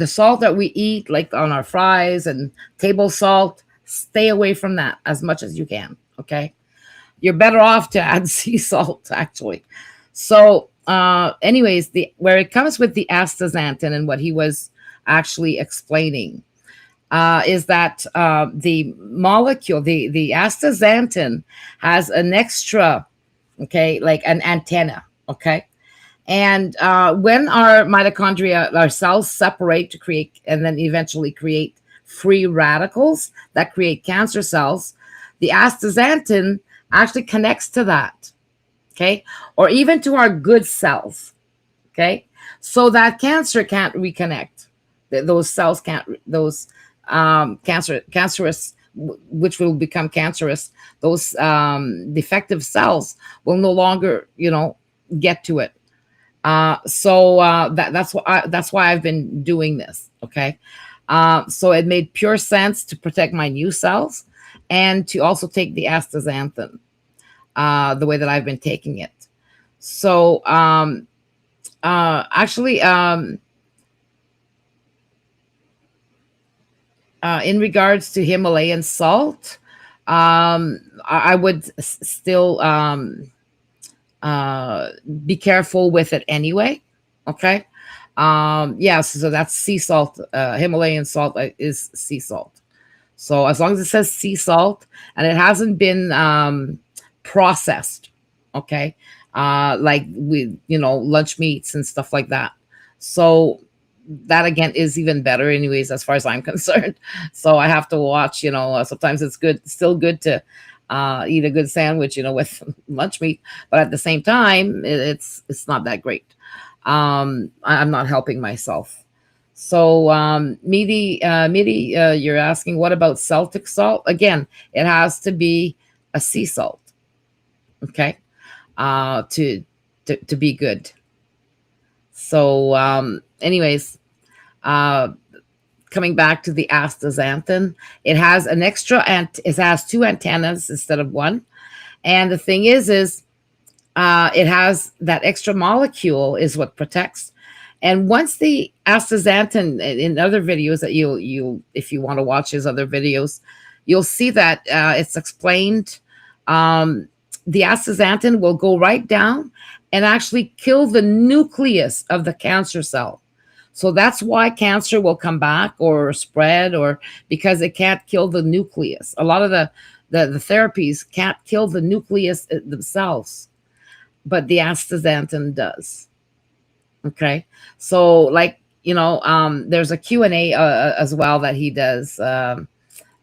salt that we eat, like on our fries and table salt. Stay away from that as much as you can. Okay, you're better off to add sea salt actually. So, anyways, the where it comes with the astaxanthin and what he was actually explaining is that the molecule, the astaxanthin, has an extra, okay, like an antenna, okay. And when our mitochondria, our cells separate to create, and then eventually create free radicals that create cancer cells, the astaxanthin actually connects to that, okay, or even to our good cells, okay, so that cancer can't reconnect. Those cells can't, those cancerous, which will become cancerous, those defective cells will no longer, get to it. That's why I've been doing this. Okay. So it made pure sense to protect my new cells and to also take the astaxanthin the way that I've been taking it. So actually, in regards to Himalayan salt, I would still be careful with it anyway. Okay. Yeah, so that's sea salt. Himalayan salt is sea salt. So as long as it says sea salt and it hasn't been processed, okay, like with lunch meats and stuff like that. So that again is even better, anyways, as far as I'm concerned. So I have to watch. Sometimes it's still good to eat a good sandwich, with lunch meat, but at the same time, it's not that great. I'm not helping myself. So, Midi, you're asking, what about Celtic salt? Again, it has to be a sea salt, okay, to be good. So, anyways, coming back to the astaxanthin, it has an extra, it has two antennas instead of one. And the thing is it has that extra molecule is what protects. And once the astaxanthin, in other videos that you if you want to watch his other videos, you'll see that it's explained. The astaxanthin will go right down and actually kill the nucleus of the cancer cell. So that's why cancer will come back or spread, or because it can't kill the nucleus. A lot of the therapies can't kill the nucleus themselves, but the astaxanthin does. Okay. So like, there's a Q&A as well that he does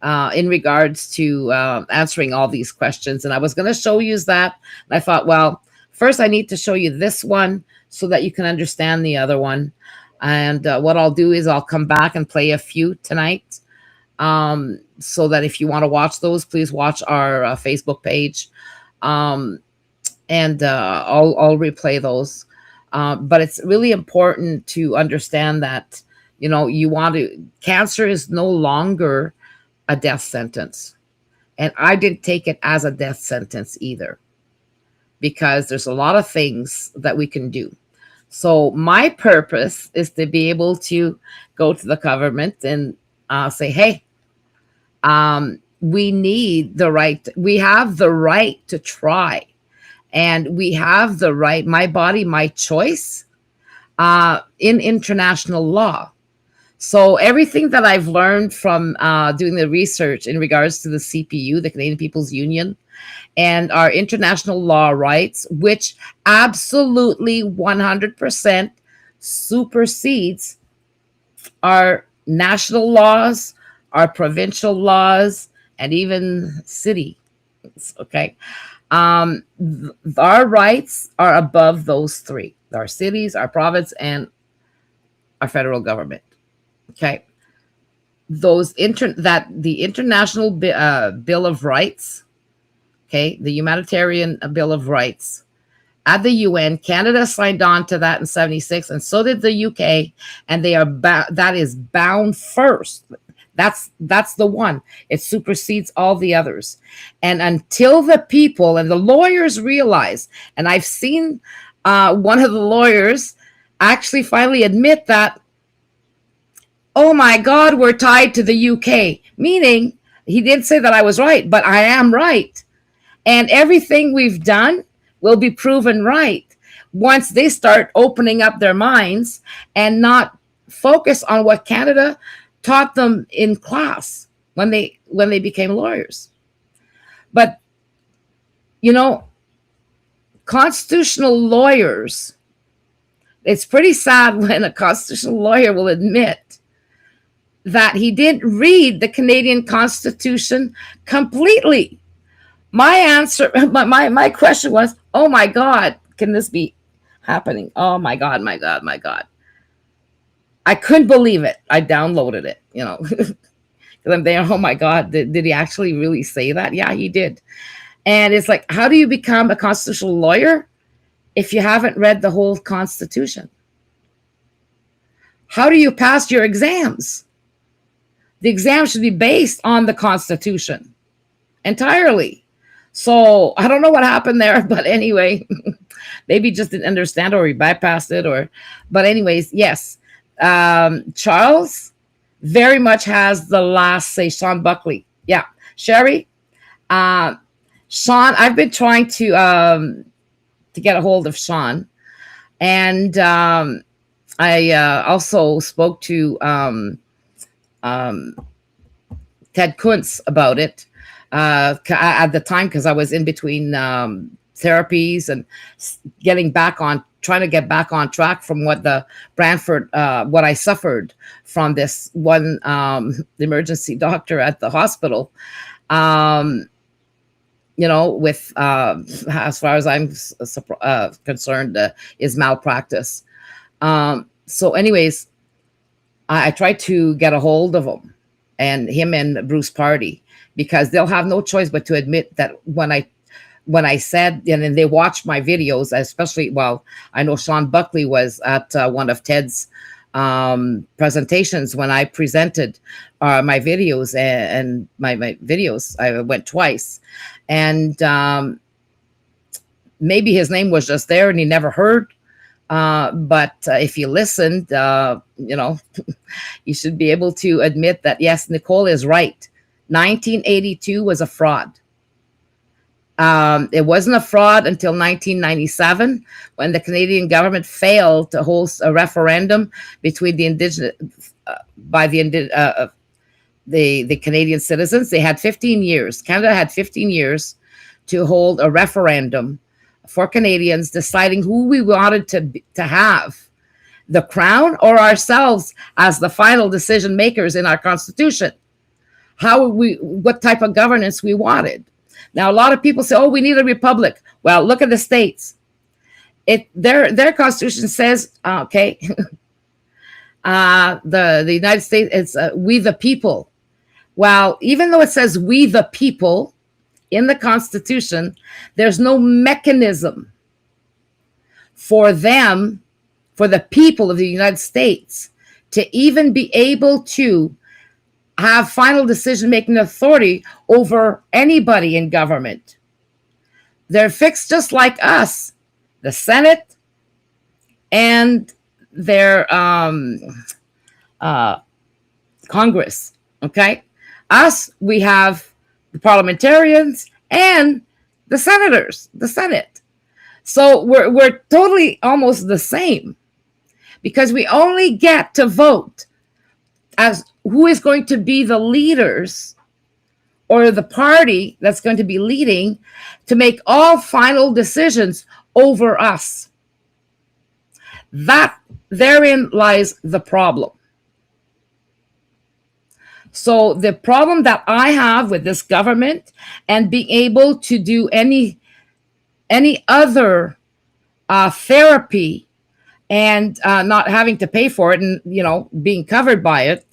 in regards to answering all these questions. And I was going to show you that. And I thought, well, first I need to show you this one so that you can understand the other one. And what I'll do is I'll come back and play a few tonight. So that if you want to watch those, please watch our Facebook page. And I'll replay those. But it's really important to understand that, cancer is no longer a death sentence. And I didn't take it as a death sentence either, because there's a lot of things that we can do. So my purpose is to be able to go to the government and say, hey, we have the right to try. And we have the right, my body, my choice, in international law. So everything that I've learned from doing the research in regards to the CPU, the Canadian People's Union, and our international law rights, which absolutely 100% supersedes our national laws, our provincial laws, and even city. Okay. Our rights are above those three: our cities, our province, and our federal government. Okay. The international Bill of Rights, okay, the humanitarian Bill of Rights at the UN. Canada signed on to that in 76, and so did the UK, and they are that is bound first. That's the one. It supersedes all the others. And until the people and the lawyers realize, and I've seen one of the lawyers actually finally admit that, oh my God, we're tied to the UK, meaning he didn't say that I was right, but I am right. And everything we've done will be proven right once they start opening up their minds and not focus on what Canada taught them in class when they became lawyers. But you know, constitutional lawyers, it's pretty sad when a constitutional lawyer will admit that he didn't read the Canadian Constitution completely. My answer, my question was, oh my God, can this be happening? Oh my God, my God, my God. I couldn't believe it. I downloaded it, you know, because I'm there. Oh my God, did he actually really say that? Yeah, he did. And it's like, how do you become a constitutional lawyer if you haven't read the whole Constitution? How do you pass your exams? The exam should be based on the Constitution entirely. So I don't know what happened there, but anyway, maybe just didn't understand or he bypassed it, but anyways, yes. Charles very much has the last say. Sean Buckley. Yeah. Sherry, Sean, I've been trying to get a hold of Sean, and I also spoke to Ted Kuntz about it at the time, because I was in between therapies and trying to get back on track from what the Brantford, what I suffered from this one emergency doctor at the hospital. You know, with as far as I'm concerned, is malpractice. So, anyways, I tried to get a hold of him and Bruce Party, because they'll have no choice but to admit that when I said, and then they watched my videos, especially, well, I know Sean Buckley was at one of Ted's presentations when I presented my videos, and my videos, I went twice, and maybe his name was just there and he never heard. But if you listened, you know, you should be able to admit that, yes, Nicole is right. 1982 was a fraud. It wasn't a fraud until 1997, when the Canadian government failed to host a referendum between the indigenous, the Canadian citizens. They had 15 years. Canada had 15 years to hold a referendum for Canadians, deciding who we wanted to have, the Crown or ourselves, as the final decision makers in our Constitution. What type of governance we wanted. Now, a lot of people say, "Oh, we need a republic." Well, look at the states. Their Constitution says, okay, the United States, it's we the people. Well, even though it says we the people in the Constitution, there's no mechanism for the people of the United States, to even be able to have final decision-making authority over anybody in government. They're fixed just like us, the Senate and their Congress, okay? Us, we have the parliamentarians and the senators, the Senate. So we're totally almost the same, because we only get to vote as who is going to be the leaders or the party that's going to be leading to make all final decisions over us. That therein lies the problem. So the problem that I have with this government and being able to do any other therapy and not having to pay for it and being covered by it,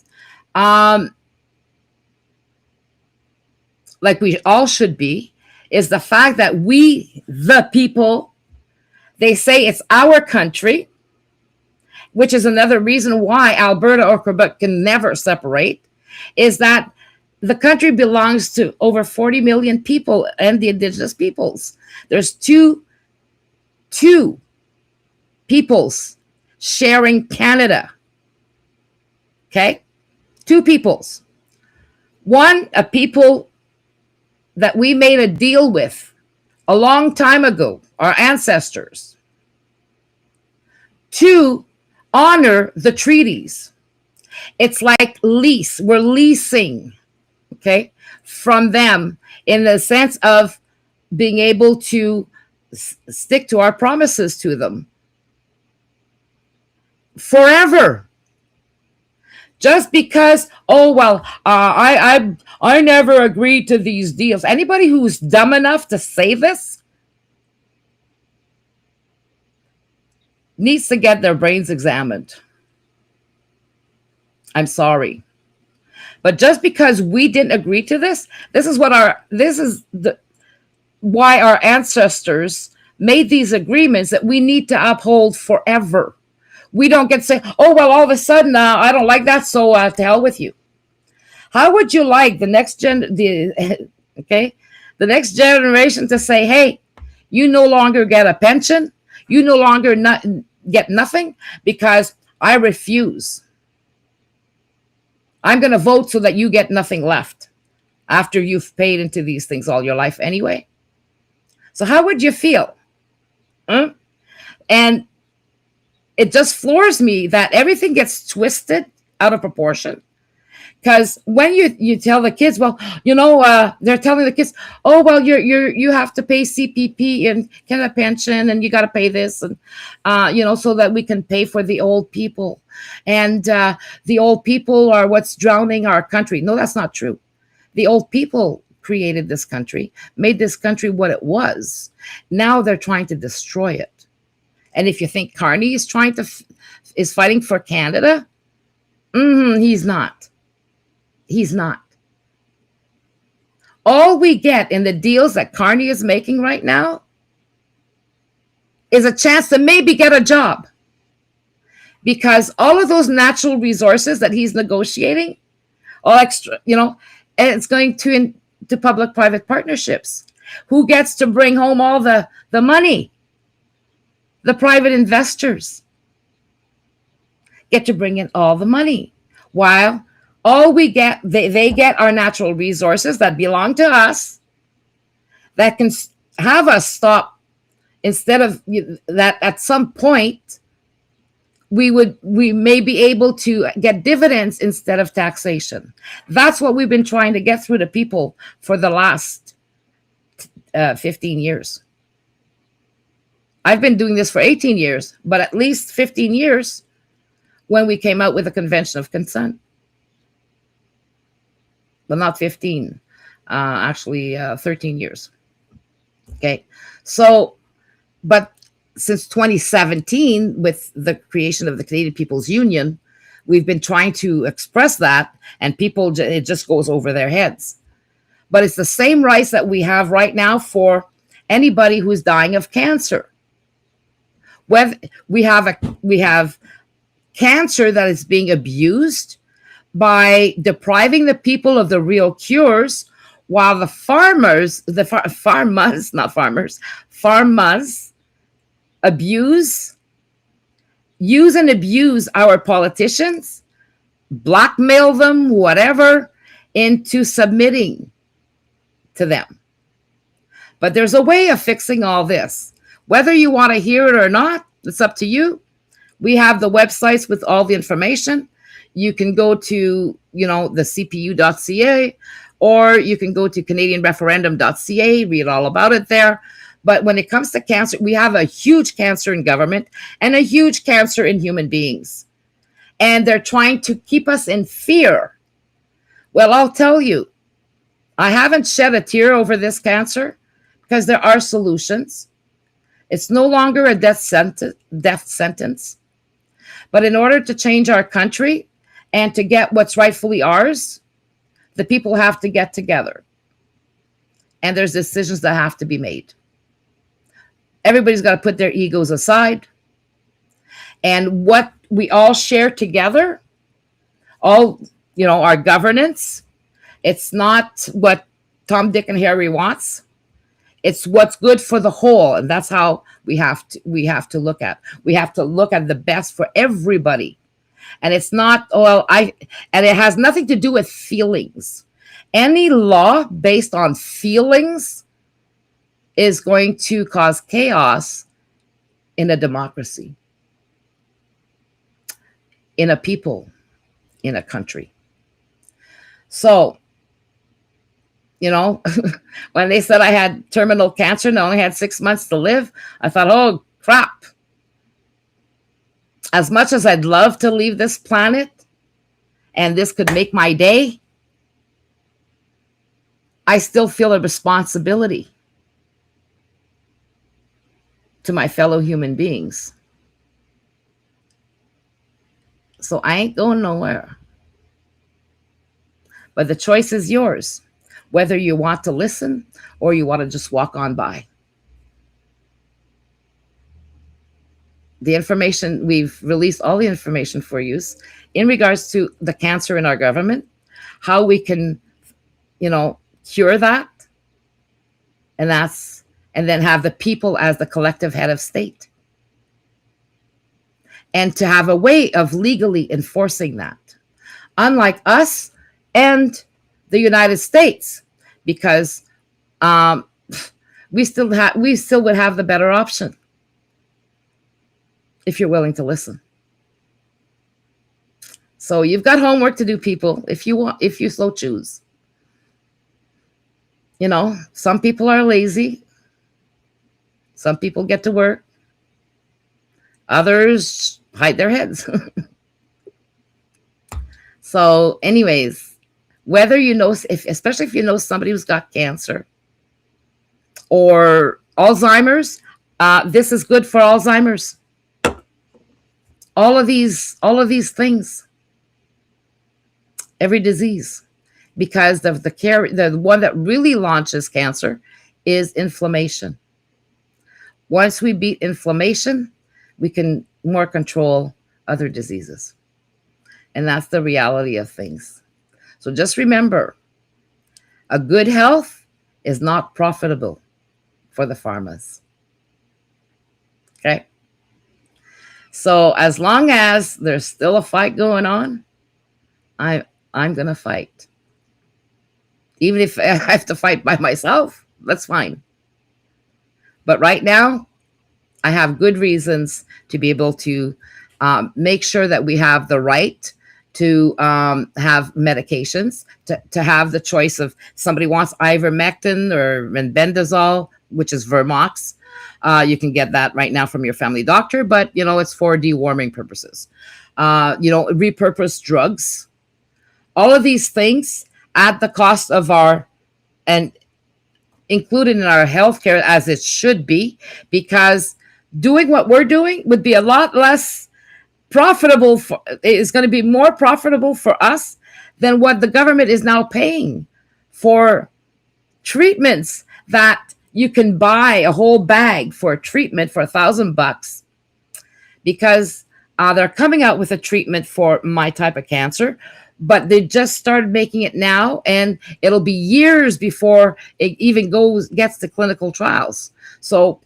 like we all should be, is the fact that we, the people, they say it's our country, which is another reason why Alberta or Quebec can never separate, is that the country belongs to over 40 million people and the Indigenous peoples. There's two peoples sharing Canada. Okay? Two peoples. One, a people that we made a deal with a long time ago, our ancestors. Two, honor the treaties. It's like lease. We're leasing, okay, from them in the sense of being able to stick to our promises to them forever. Just because, I never agreed to these deals. Anybody who's dumb enough to say this needs to get their brains examined. I'm sorry. But just because we didn't agree to this is why our ancestors made these agreements that we need to uphold forever. We don't get to say, all of a sudden, I don't like that, so to hell with you. How would you like the next next generation to say, hey, you no longer get a pension, you no longer get nothing because I refuse. I'm going to vote so that you get nothing left after you've paid into these things all your life anyway. So how would you feel? And it just floors me that everything gets twisted out of proportion. Because when you tell the kids, they're telling the kids, you have to pay CPP and Canada pension, and you got to pay this, and so that we can pay for the old people, and the old people are what's drowning our country. No, that's not true. The old people created this country, made this country what it was. Now they're trying to destroy it. And if you think Carney is fighting for Canada, he's not. He's not. All we get in the deals that Carney is making right now is a chance to maybe get a job. Because all of those natural resources that he's negotiating, all extra, and it's going to public-private partnerships. Who gets to bring home all the money? The private investors get to bring in all the money, while all we get, they get our natural resources that belong to us, that can have us stop, instead of that at some point we may be able to get dividends instead of taxation. That's what we've been trying to get through to people for the last 15 years. I've been doing this for 18 years, but at least 15 years when we came out with a convention of consent. Well, not 15, actually 13 years. Okay. So, but since 2017, with the creation of the Canadian People's Union, we've been trying to express that, and people, it just goes over their heads. But it's the same rights that we have right now for anybody who's dying of cancer. Whether we have cancer that is being abused by depriving the people of the real cures, while the farmers use and abuse our politicians, blackmail them, whatever, into submitting to them. But there's a way of fixing all this. Whether you want to hear it or not, it's up to you. We have the websites with all the information. you can go to, the cpu.ca, or you can go to canadianreferendum.ca, read all about it there. But when it comes to cancer, we have a huge cancer in government and a huge cancer in human beings. And they're trying to keep us in fear. Well, I'll tell you, I haven't shed a tear over this cancer because there are solutions. It's no longer a death sentence. But in order to change our country and to get what's rightfully ours, the people have to get together. And there's decisions that have to be made. Everybody's got to put their egos aside. And what we all share together, our governance, it's not what Tom, Dick, and Harry wants. It's what's good for the whole, and that's how we have to look at. We have to look at the best for everybody, and it's not and it has nothing to do with feelings. Any law based on feelings is going to cause chaos in a democracy, in a people, in a country. So, when they said I had terminal cancer and I only had 6 months to live, I thought, oh, crap. As much as I'd love to leave this planet and this could make my day, I still feel a responsibility to my fellow human beings. So I ain't going nowhere. But the choice is yours, whether you want to listen or you want to just walk on by. The information, we've released all the information for use in regards to the cancer in our government, how we can, cure that. And then have the people as the collective head of state. And to have a way of legally enforcing that. Unlike us and the United States, because we still would have the better option if you're willing to listen. So you've got homework to do, people, if you so choose. Some people are lazy. Some people get to work. Others hide their heads. So anyways, whether especially if you know somebody who's got cancer or Alzheimer's, this is good for Alzheimer's. All of these things, every disease, because of the one that really launches cancer is inflammation. Once we beat inflammation, we can more control other diseases. And that's the reality of things. So just remember, a good health is not profitable for the pharmas. Okay? So as long as there's still a fight going on, I'm going to fight. Even if I have to fight by myself, that's fine. But right now, I have good reasons to be able to make sure that we have the right to have medications, to have the choice of somebody wants ivermectin or bendazole, which is Vermox. You can get that right now from your family doctor, but it's for deworming purposes. Repurposed drugs. All of these things at the cost of and included in our healthcare as it should be, because doing what we're doing would be a lot less profitable. It's going to be more profitable for us than what the government is now paying for treatments that you can buy a whole bag for a treatment for $1,000, because they're coming out with a treatment for my type of cancer, but they just started making it now, and it'll be years before it even gets to clinical trials. So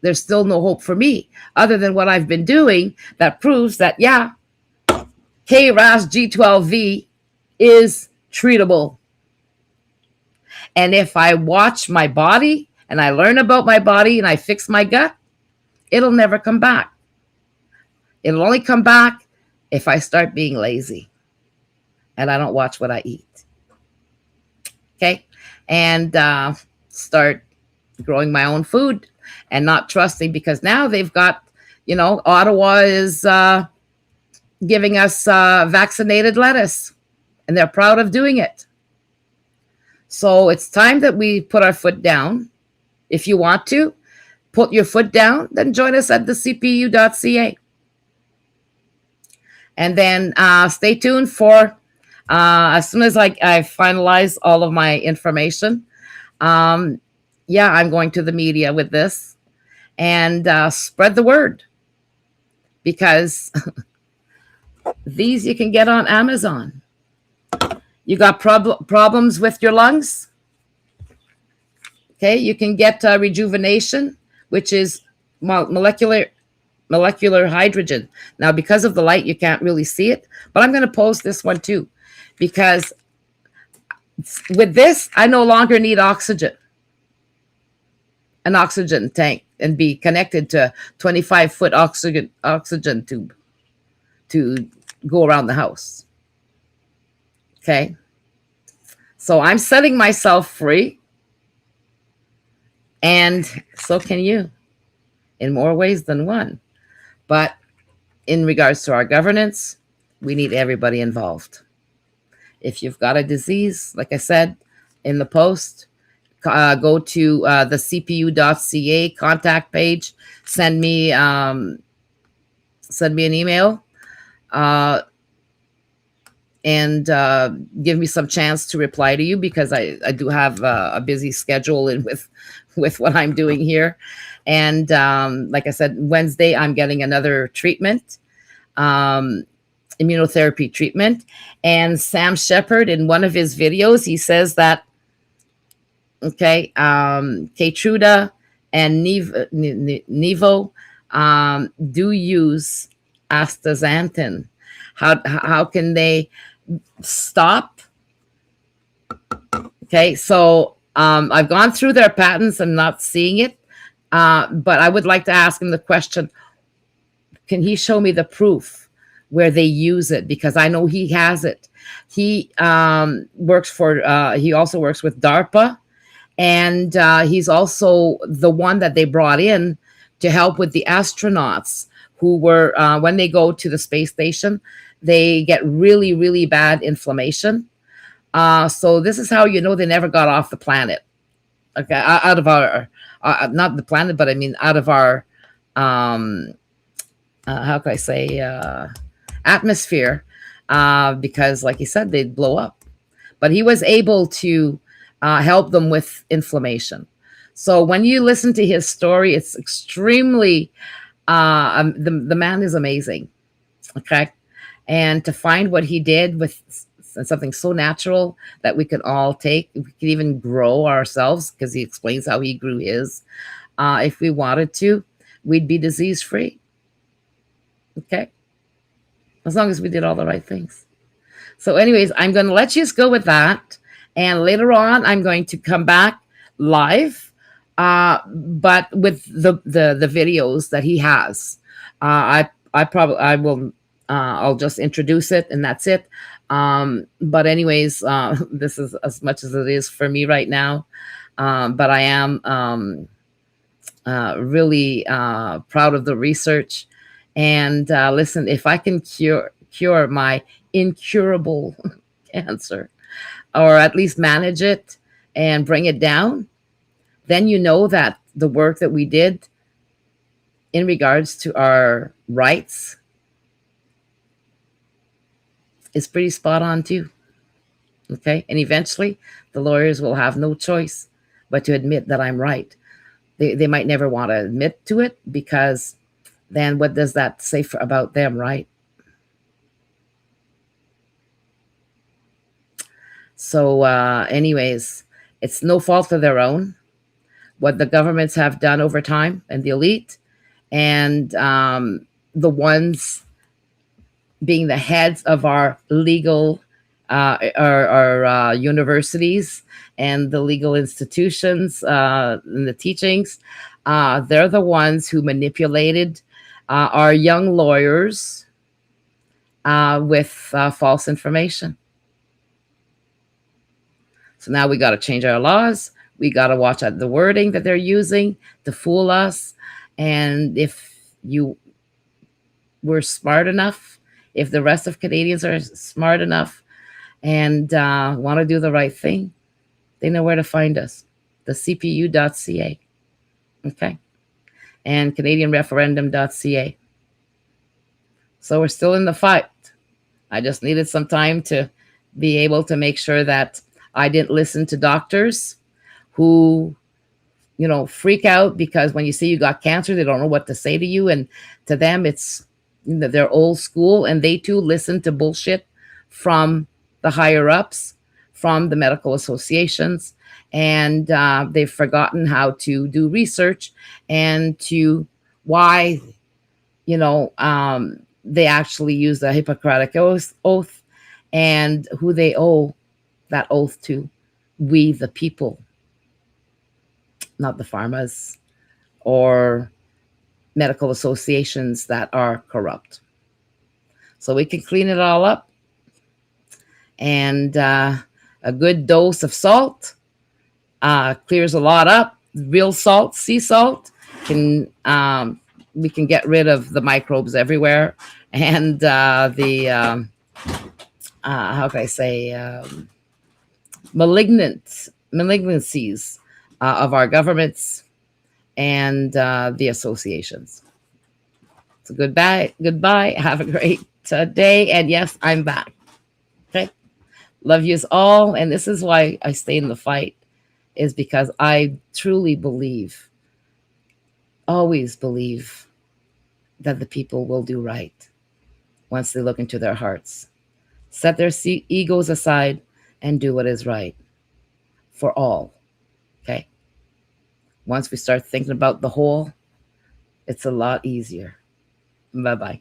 there's still no hope for me other than what I've been doing that proves that, yeah, KRAS-G12V is treatable. And if I watch my body and I learn about my body and I fix my gut, it'll never come back. It'll only come back if I start being lazy and I don't watch what I eat. Okay. And start growing my own food and not trusting, because now they've got, Ottawa is giving us vaccinated lettuce, and they're proud of doing it. So it's time that we put our foot down. If you want to put your foot down, then join us at the cpu.ca. And then stay tuned for, as soon as I finalize all of my information, yeah, I'm going to the media with this, and spread the word, because these you can get on Amazon. You got problems with your lungs? Okay, you can get rejuvenation, which is molecular hydrogen. Now, because of the light, you can't really see it, but I'm going to post this one too, because with this, I no longer need an oxygen tank, and be connected to 25-foot oxygen tube to go around the house. Okay. So I'm setting myself free, and so can you, in more ways than one. But in regards to our governance, we need everybody involved. If you've got a disease, like I said in the post, go to the cpu.ca contact page, send me an email, and give me some chance to reply to you, because I do have a busy schedule with what I'm doing here. And like I said, Wednesday, I'm getting another treatment, immunotherapy treatment. And Sam Shepard, in one of his videos, he says that, okay, Keytruda and Nivo do use astaxanthin. How can they stop? Okay, so I've gone through their patents. I'm not seeing it, but I would like to ask him the question: can he show me the proof where they use it? Because I know he has it. He works for. He also works with DARPA, and he's also the one that they brought in to help with the astronauts who were, when they go to the space station, they get really, really bad inflammation. So this is how you know they never got off the planet. Okay, out of our, not the planet, but I mean out of our, how can I say, atmosphere, because like he said, they'd blow up. But he was able to help them with inflammation. So when you listen to his story, it's extremely, the man is amazing. Okay. And to find what he did with something so natural that we can all take, we can even grow ourselves, because he explains how he grew his. If we wanted to, we'd be disease free. Okay. As long as we did all the right things. So anyways, I'm going to let you go with that. And later on, I'm going to come back live, but with the videos that he has. I will, I'll just introduce it, and that's it. But anyways, this is as much as it is for me right now. But I am really proud of the research. And listen, if I can cure my incurable cancer, or at least manage it and bring it down, then you know that the work that we did in regards to our rights is pretty spot on too. Okay. And eventually the lawyers will have no choice but to admit that I'm right. They might never want to admit to it, because then what does that say about them, right? So anyways, it's no fault of their own what the governments have done over time, and the elite, and the ones being the heads of our legal, our universities and the legal institutions, and the teachings. They're the ones who manipulated our young lawyers with false information. So now we got to change our laws. We got to watch out the wording that they're using to fool us. And if you were smart enough, if the rest of Canadians are smart enough and want to do the right thing, they know where to find us. The cpu.ca, okay, and canadianreferendum.ca. So we're still in the fight. I just needed some time to be able to make sure that I didn't listen to doctors who, freak out because when you say you got cancer, they don't know what to say to you. And to them, it's, they're old school, and they too listen to bullshit from the higher ups, from the medical associations. And they've forgotten how to do research and to why, they actually use the Hippocratic oath and who they owe that oath to. We, the people, not the pharmas or medical associations that are corrupt. So we can clean it all up. And a good dose of salt clears a lot up. Real salt, sea salt, can we can get rid of the microbes everywhere, and the how can I say malignancies of our governments and the associations. So goodbye. Have a great day. And yes, I'm back. Okay, love yous all, and this is why I stay in the fight, is because I truly believe, always believe, that the people will do right once they look into their hearts, set their egos aside, and do what is right for all. Okay. Once we start thinking about the whole, it's a lot easier. Bye bye.